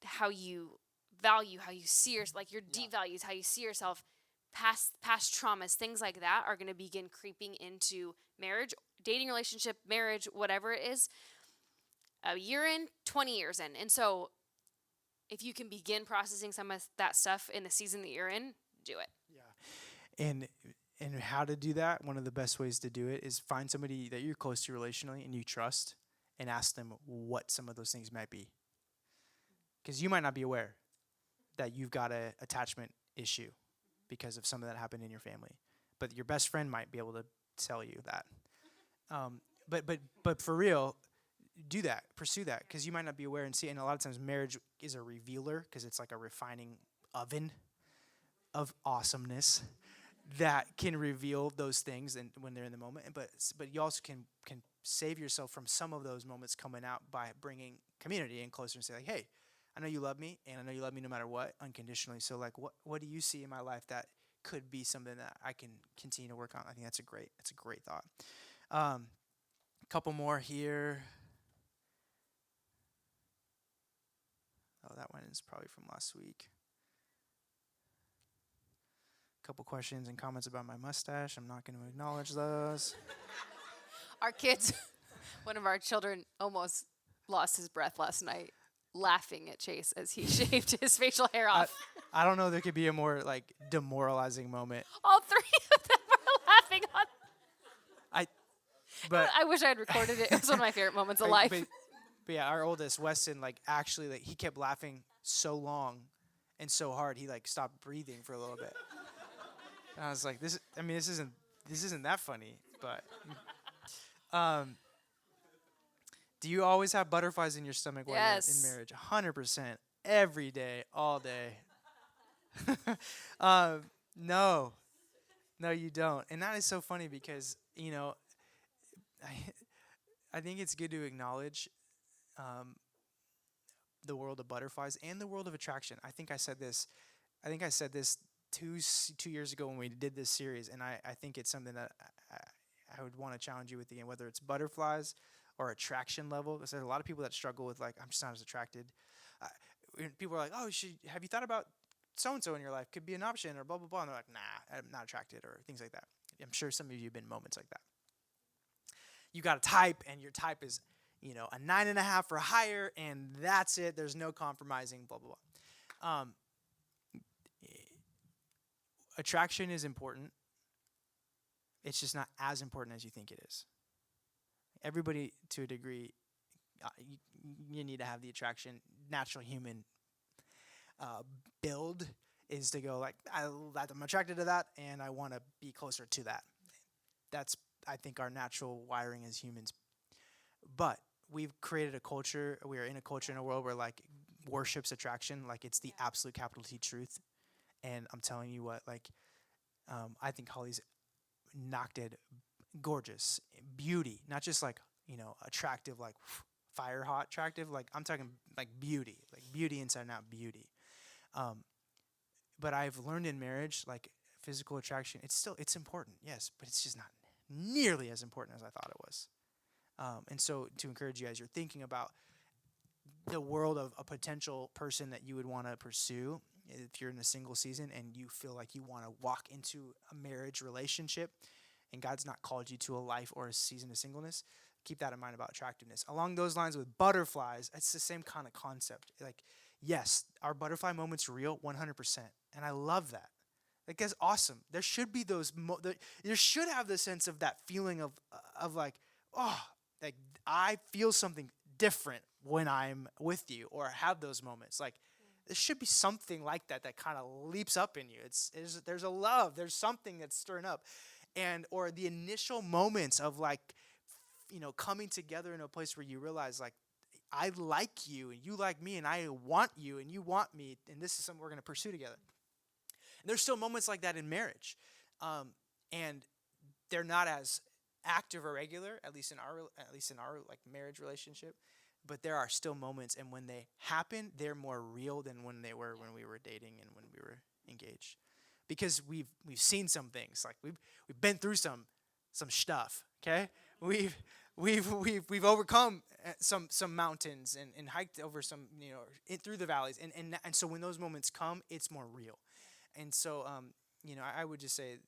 how you value, how you see yourself, like your deep values, how you see yourself, past traumas, things like that are going to begin creeping into marriage, dating relationship, marriage, whatever it is, a year in, 20 years in. And so if you can begin processing some of that stuff in the season that you're in, do it. Yeah. And how to do that, one of the best ways to do it is find somebody that you're close to relationally and you trust, and ask them what some of those things might be. Because you might not be aware that you've got a attachment issue because of some of that happened in your family, but your best friend might be able to tell you that. But for real, do that, pursue that, because you might not be aware and see. And a lot of times, marriage is a revealer, because it's like a refining oven of awesomeness that can reveal those things and when they're in the moment. But you also can save yourself from some of those moments coming out by bringing community in closer and say like, hey, I know you love me, and I know you love me no matter what, unconditionally. So like, what do you see in my life that could be something that I can continue to work on? I think that's a great thought. A couple more here. Oh, that one is probably from last week. Couple questions and comments about my mustache. I'm not going to acknowledge those. Our kids, one of our children almost lost his breath last night laughing at Chase as he shaved his facial hair off. I don't know there could be a more like demoralizing moment. All three of them were laughing on. But I wish I had recorded it. It was one of my favorite moments of life. But yeah, our oldest Weston, like actually, like he kept laughing so long and so hard he like stopped breathing for a little bit. And I was like, this isn't that funny. But do you always have butterflies in your stomach while you're in marriage? 100%, every day, all day. No, you don't. And that is so funny because I think it's good to acknowledge the world of butterflies and the world of attraction. I think I said this 2 years ago when we did this series, and I think it's something that I would want to challenge you with again, whether it's butterflies or attraction level. Because there's a lot of people that struggle with like, I'm just not as attracted. People are like, oh, have you thought about so-and-so in your life? Could be an option, or blah, blah, blah. And they're like, nah, I'm not attracted, or things like that. I'm sure some of you have been in moments like that. You got a type, and your type is, a 9.5 or higher, and that's it. There's no compromising, blah, blah, blah. Attraction is important. It's just not as important as you think it is. Everybody, to a degree, you need to have the attraction. Natural human build is to go like, I'm attracted to that, and I want to be closer to that. That's, I think, our natural wiring as humans. But we've created a culture. We are in a culture in a world where like worships attraction, like it's the absolute capital T truth. And I'm telling you what, like, I think Holly's knocked it gorgeous. Beauty, not just like, attractive, like fire hot attractive. Like I'm talking like beauty inside and out beauty. But I've learned in marriage, like physical attraction, it's important, yes, but it's just not nearly as important as I thought it was. And so to encourage you as you're thinking about the world of a potential person that you would want to pursue, if you're in a single season and you feel like you want to walk into a marriage relationship and God's not called you to a life or a season of singleness, keep that in mind about attractiveness. Along those lines with butterflies, it's the same kind of concept. Like, yes, our butterfly moment's real 100%. And I love that. Like, that's awesome. There should be those, there should have the sense of that feeling of like, oh, like I feel something different when I'm with you or have those moments. Like, there should be something like that that kind of leaps up in you. There's a love, there's something that's stirring up, and or the initial moments of like, coming together in a place where you realize like I like you and you like me and I want you and you want me and this is something we're going to pursue together. And there's still moments like that in marriage, and they're not as active or regular, at least in our like marriage relationship. But there are still moments, and when they happen, they're more real than when they were when we were dating and when we were engaged, because we've seen some things, like we've been through some stuff. Okay, we've overcome some mountains and hiked over some through the valleys, and so when those moments come, it's more real. And so I would just say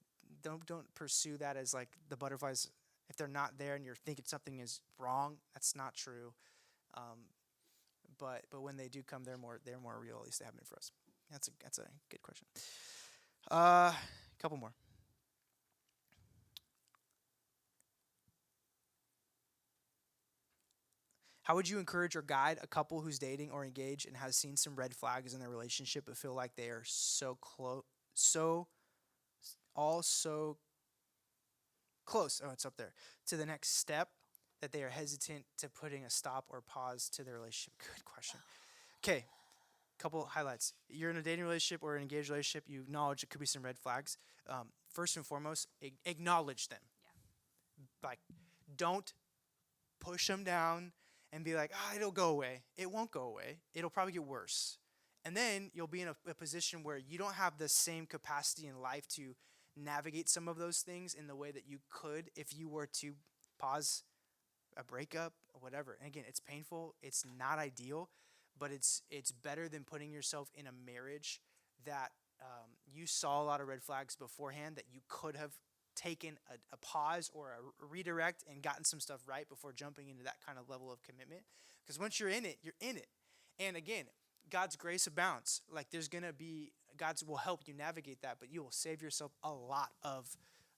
don't pursue that as like the butterflies. If they're not there and you're thinking something is wrong, that's not true. But when they do come, they're more real. At least they have been for us. That's a good question. Couple more. How would you encourage or guide a couple who's dating or engaged and has seen some red flags in their relationship but feel like they are so close, so close? Oh, it's up there to the next step that they are hesitant to putting a stop or pause to their relationship. Good question. Okay, couple highlights. You're in a dating relationship or an engaged relationship. You acknowledge it could be some red flags. First and foremost, acknowledge them. Like, don't push them down and be like, it'll go away. It won't go away. It'll probably get worse. And then you'll be in a position where you don't have the same capacity in life to navigate some of those things in the way that you could if you were to pause a breakup or whatever. And again, it's painful. It's not ideal, but it's better than putting yourself in a marriage that you saw a lot of red flags beforehand that you could have taken a pause or a redirect and gotten some stuff right before jumping into that kind of level of commitment. Because once you're in it, you're in it. And again, God's grace abounds. Like, there's going to be, God will help you navigate that, but you will save yourself a lot of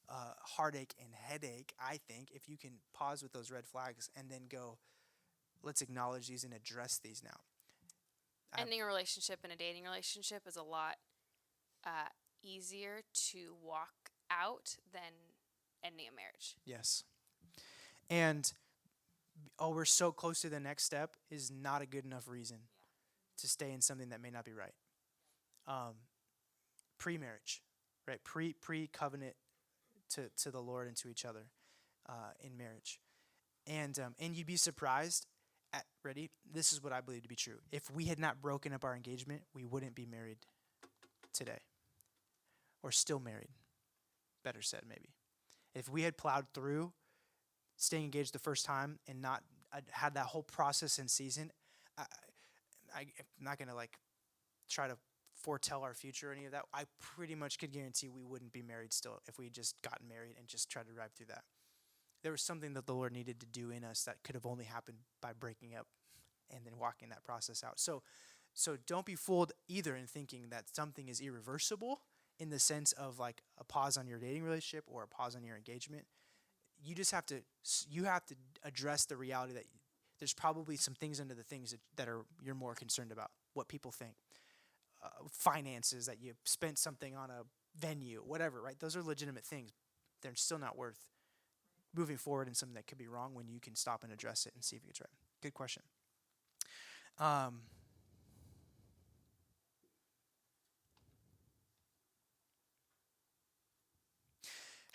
heartache and headache, I think, if you can pause with those red flags and then go, let's acknowledge these and address these now. Ending a relationship in a dating relationship is a lot easier to walk out than ending a marriage. Yes. And, we're so close to the next step is not a good enough reason to stay in something that may not be right. Pre-marriage, right? Pre-covenant to the Lord and to each other in marriage. And you'd be surprised ready? This is what I believe to be true. If we had not broken up our engagement, we wouldn't be married today. Or still married. Better said, maybe. If we had plowed through staying engaged the first time and not had that whole process in season, I'm not going to like try to foretell our future or any of that. I pretty much could guarantee we wouldn't be married still if we just gotten married and just tried to ride through that. There was something that the Lord needed to do in us that could have only happened by breaking up and then walking that process out. So don't be fooled either in thinking that something is irreversible in the sense of like a pause on your dating relationship or a pause on your engagement. You just have to address the reality that there's probably some things under the things that are you're more concerned about, what people think, finances, that you spent something on a venue, whatever, right? Those are legitimate things. They're still not worth moving forward in something that could be wrong when you can stop and address it and see if it's right. Good question. How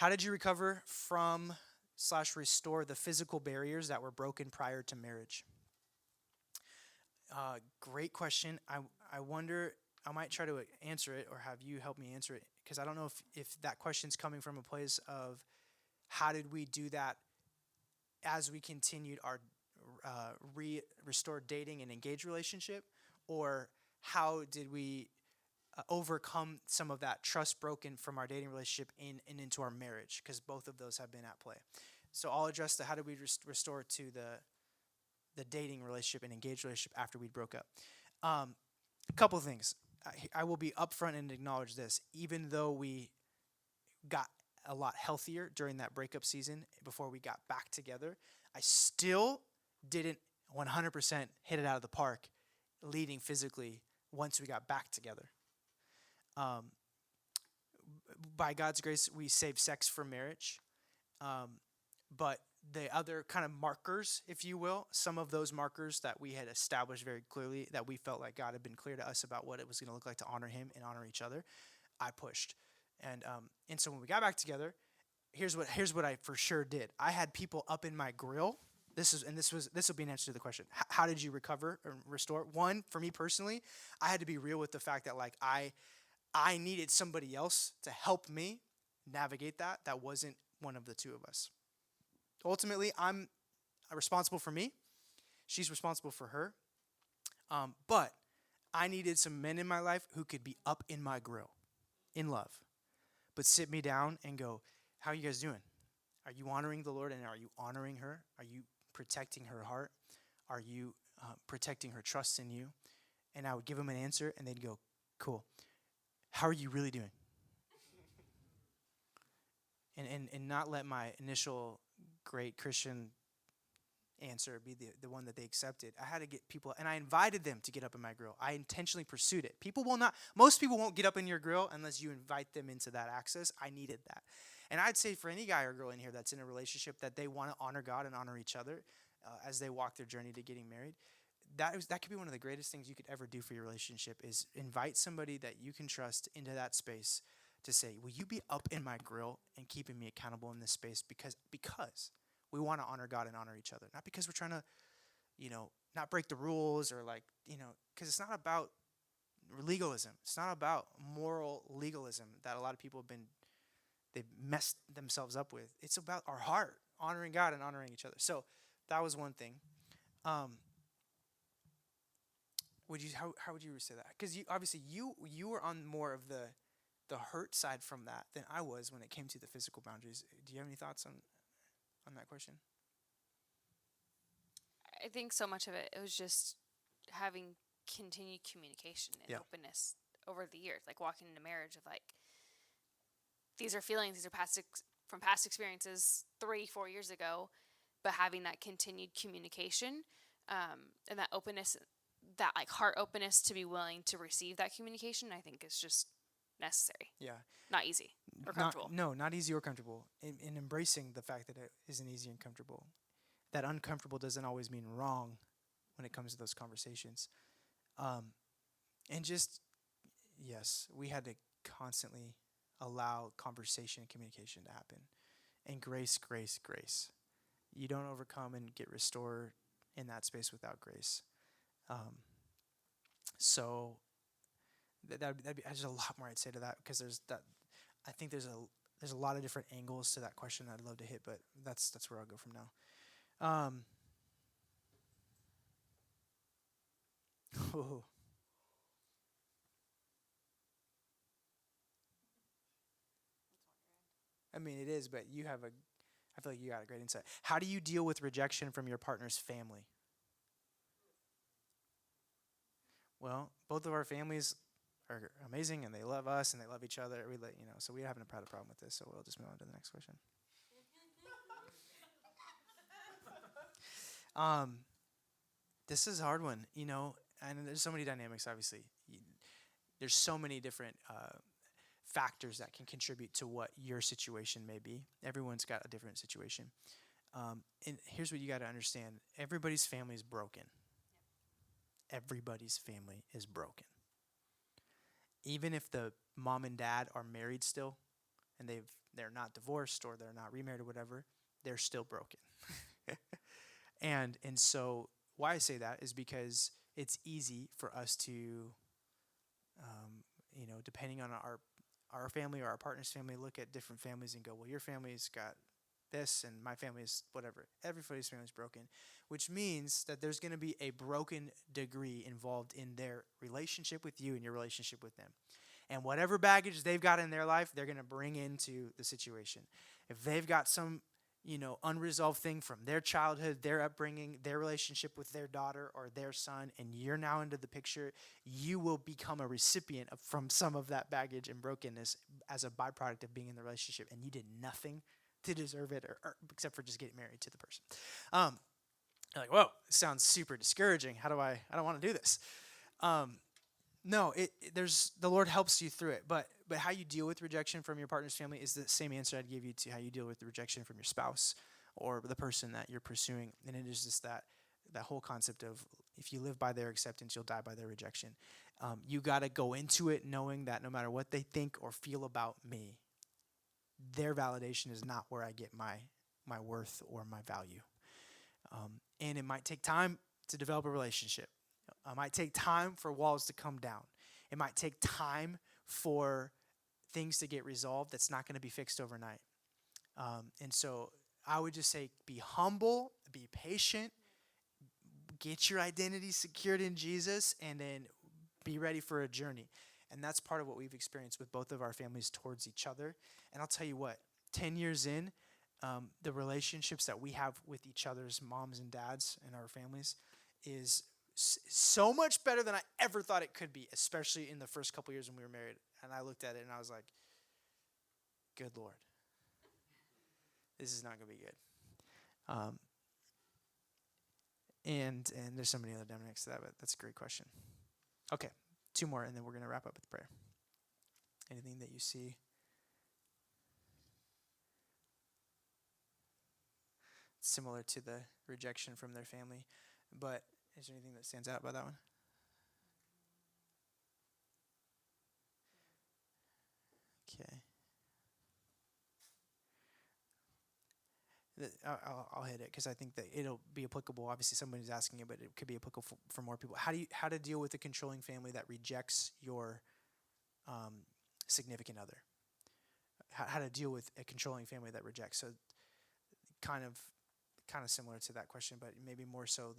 did you recover from / restore the physical barriers that were broken prior to marriage? Great question. I wonder, I might try to answer it or have you help me answer it, because I don't know if that question's coming from a place of how did we do that as we continued our restored dating and engaged relationship, or how did we overcome some of that trust broken from our dating relationship and into our marriage? Because both of those have been at play. So I'll address the how do we restore to the dating relationship and engaged relationship after we broke up. A couple of things. I will be upfront and acknowledge this. Even though we got a lot healthier during that breakup season before we got back together, I still didn't 100% hit it out of the park leading physically once we got back together. Um, by God's grace, we saved sex for marriage. But the other kind of markers, if you will, some of those markers that we had established very clearly, that we felt like God had been clear to us about what it was going to look like to honor Him and honor each other, I pushed. And so when we got back together, here's what I for sure did. I had people up in my grill. This will be an answer to the question. How did you recover or restore? One, for me personally, I had to be real with the fact that like I needed somebody else to help me navigate that. That wasn't one of the two of us. Ultimately, I'm responsible for me. She's responsible for her. But I needed some men in my life who could be up in my grill in love, but sit me down and go, how are you guys doing? Are you honoring the Lord, and are you honoring her? Are you protecting her heart? Are you protecting her trust in you? And I would give them an answer, and they'd go, cool. How are you really doing? And not let my initial great Christian answer be the one that they accepted. I had to get people, and I invited them to get up in my grill. I intentionally pursued it. Most people won't get up in your grill unless you invite them into that access. I needed that. And I'd say for any guy or girl in here that's in a relationship that they want to honor God and honor each other as they walk their journey to getting married, that could be one of the greatest things you could ever do for your relationship is invite somebody that you can trust into that space to say, will you be up in my grill and keeping me accountable in this space because we want to honor God and honor each other. Not because we're trying to, not break the rules or because it's not about legalism. It's not about moral legalism that a lot of people they've messed themselves up with. It's about our heart, honoring God and honoring each other. So that was one thing. How would you say that? Because you were on more of the hurt side from that than I was when it came to the physical boundaries. Do you have any thoughts on that question? I think so much of it was just having continued communication and Yeah. openness over the years, like walking into marriage of like, these are feelings, these are from past experiences 3-4 years ago, but having that continued communication and that openness, that like heart openness to be willing to receive that communication, I think is just necessary. Yeah. Not easy or comfortable. Not easy or comfortable. In embracing the fact that it isn't easy and comfortable. That uncomfortable doesn't always mean wrong when it comes to those conversations. And just, yes, we had to constantly allow conversation and communication to happen. And grace. You don't overcome and get restored in that space without grace. So there's a lot more I'd say to that because I think there's a lot of different angles to that question I'd love to hit, but that's where I'll go from now. Oh. I mean, it is, but I feel like you got a great insight. How do you deal with rejection from your partner's family? Well, both of our families are amazing, and they love us, and they love each other. So we haven't had a problem with this. So we'll just move on to the next question. This is a hard one, and there's so many dynamics. Obviously, there's so many different factors that can contribute to what your situation may be. Everyone's got a different situation, and here's what you got to understand: everybody's family is broken. Everybody's family is broken. Even if the mom and dad are married still, and they're not divorced or they're not remarried or whatever, they're still broken. and so why I say that is because it's easy for us to, depending on our family or our partner's family, look at different families and go, well, your family's got this, and my family is whatever. Everybody's family is broken, which means that there's going to be a broken degree involved in their relationship with you and your relationship with them. And whatever baggage they've got in their life, they're going to bring into the situation. If they've got some, unresolved thing from their childhood, their upbringing, their relationship with their daughter or their son, and you're now into the picture, you will become a recipient from some of that baggage and brokenness as a byproduct of being in the relationship, and you did nothing to deserve it, or except for just getting married to the person. You're like, whoa, this sounds super discouraging. I don't want to do this. No, there's the Lord helps you through it, but how you deal with rejection from your partner's family is the same answer I'd give you to how you deal with the rejection from your spouse or the person that you're pursuing. And it is just that whole concept of if you live by their acceptance, you'll die by their rejection. You got to go into it knowing that no matter what they think or feel about me, their validation is not where I get my worth or my value. And it might take time to develop a relationship. It might take time for walls to come down. It might take time for things to get resolved that's not going to be fixed overnight. And so I would just say be humble, be patient, get your identity secured in Jesus, and then be ready for a journey. And that's part of what we've experienced with both of our families towards each other. And I'll tell you what, 10 years in, the relationships that we have with each other's moms and dads and our families is so much better than I ever thought it could be, especially in the first couple years when we were married. And I looked at it and I was like, good Lord, this is not going to be good. And there's so many other dynamics to that, but that's a great question. Okay, 2 more, and then we're going to wrap up with prayer. Anything that you see? Similar to the rejection from their family, but is there anything that stands out about that one? Okay. I'll hit it because I think that it'll be applicable. Obviously, somebody's asking it, but it could be applicable for more people. How to deal with a controlling family that rejects your significant other? How to deal with a controlling family that rejects? So, kind of similar to that question, but maybe more so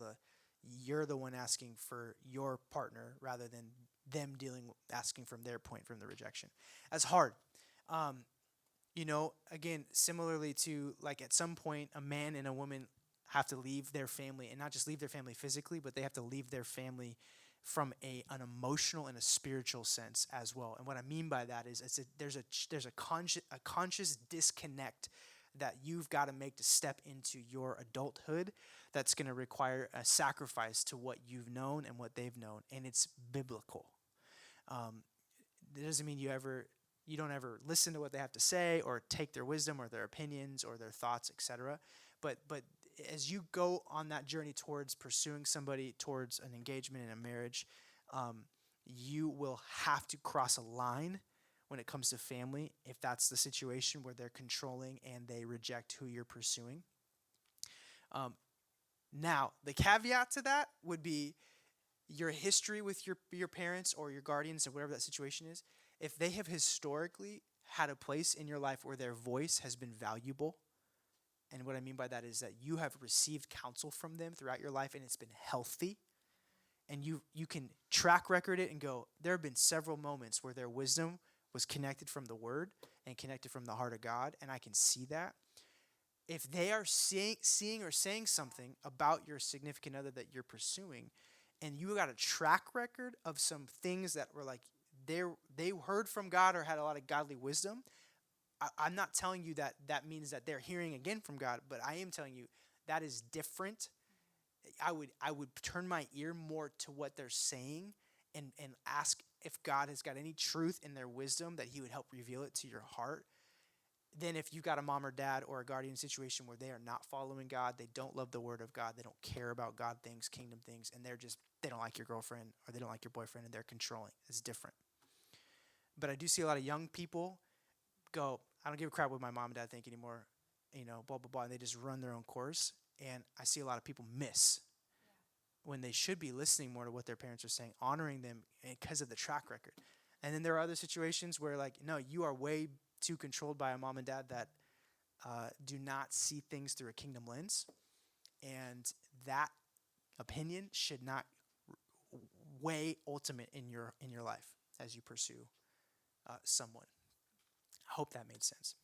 you're the one asking for your partner rather than them asking from their point from the rejection. That's hard. Again, similarly to like at some point a man and a woman have to leave their family, and not just leave their family physically, but they have to leave their family from an emotional and a spiritual sense as well. And what I mean by that is there's a conscious disconnect that you've got to make to step into your adulthood that's going to require a sacrifice to what you've known and what they've known, and it's biblical. It doesn't mean you don't ever listen to what they have to say or take their wisdom or their opinions or their thoughts, etc. But as you go on that journey towards pursuing somebody, towards an engagement in a marriage, you will have to cross a line when it comes to family, if that's the situation where they're controlling and they reject who you're pursuing. Now, the caveat to that would be your history with your parents or your guardians or whatever that situation is. If they have historically had a place in your life where their voice has been valuable, and what I mean by that is that you have received counsel from them throughout your life and it's been healthy, and you can track record it and go, there have been several moments where their wisdom was connected from the Word and connected from the heart of God, and I can see that. If they are seeing or saying something about your significant other that you're pursuing, and you got a track record of some things that were like they heard from God or had a lot of godly wisdom, I'm not telling you that means that they're hearing again from God, but I am telling you that is different. I would turn my ear more to what they're saying and ask if God has got any truth in their wisdom that he would help reveal it to your heart. Then if you've got a mom or dad or a guardian situation where they are not following God, they don't love the word of God, they don't care about God things, kingdom things, and they don't like your girlfriend or they don't like your boyfriend and they're controlling. It's different. But I do see a lot of young people go, I don't give a crap what my mom and dad think anymore, blah, blah, blah, and they just run their own course. And I see a lot of people miss when they should be listening more to what their parents are saying, honoring them because of the track record. And then there are other situations where, like, no, you are way too controlled by a mom and dad that do not see things through a kingdom lens, and that opinion should not weigh ultimate in your life as you pursue someone. I hope that made sense.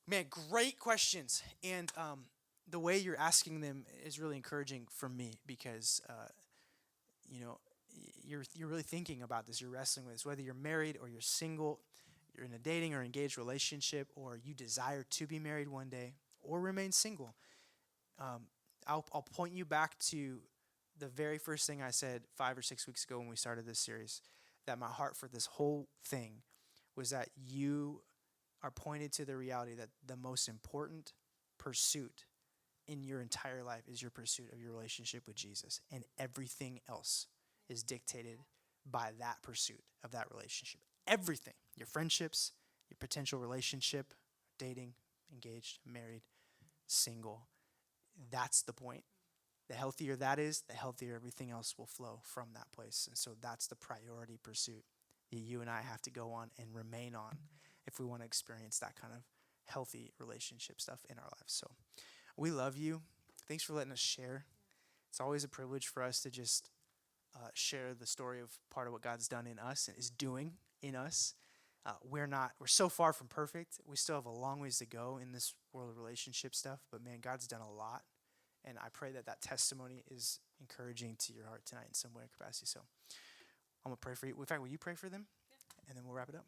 Man, great questions, and the way you're asking them is really encouraging for me because you know you're really thinking about this. You're wrestling with this, whether you're married or you're single, you're in a dating or engaged relationship, or you desire to be married one day or remain single. Um, I'll point you back to the very first thing I said 5 or 6 weeks ago when we started this series. That my heart for this whole thing was that you are pointed to the reality that the most important pursuit in your entire life is your pursuit of your relationship with Jesus, and everything else is dictated by that pursuit of that relationship. Everything, your friendships, your potential relationship, dating, engaged, married, single, that's the point. The healthier that is, the healthier everything else will flow from that place. And so that's the priority pursuit that you and I have to go on and remain on if we want to experience that kind of healthy relationship stuff in our lives. So we love you. Thanks for letting us share. It's always a privilege for us to just share the story of part of what God's done in us and is doing in us. We're so far from perfect. We still have a long ways to go in this world of relationship stuff, but man, God's done a lot. And I pray that that testimony is encouraging to your heart tonight in some way or capacity. So I'm going to pray for you. In fact, will you pray for them? And then we'll wrap it up.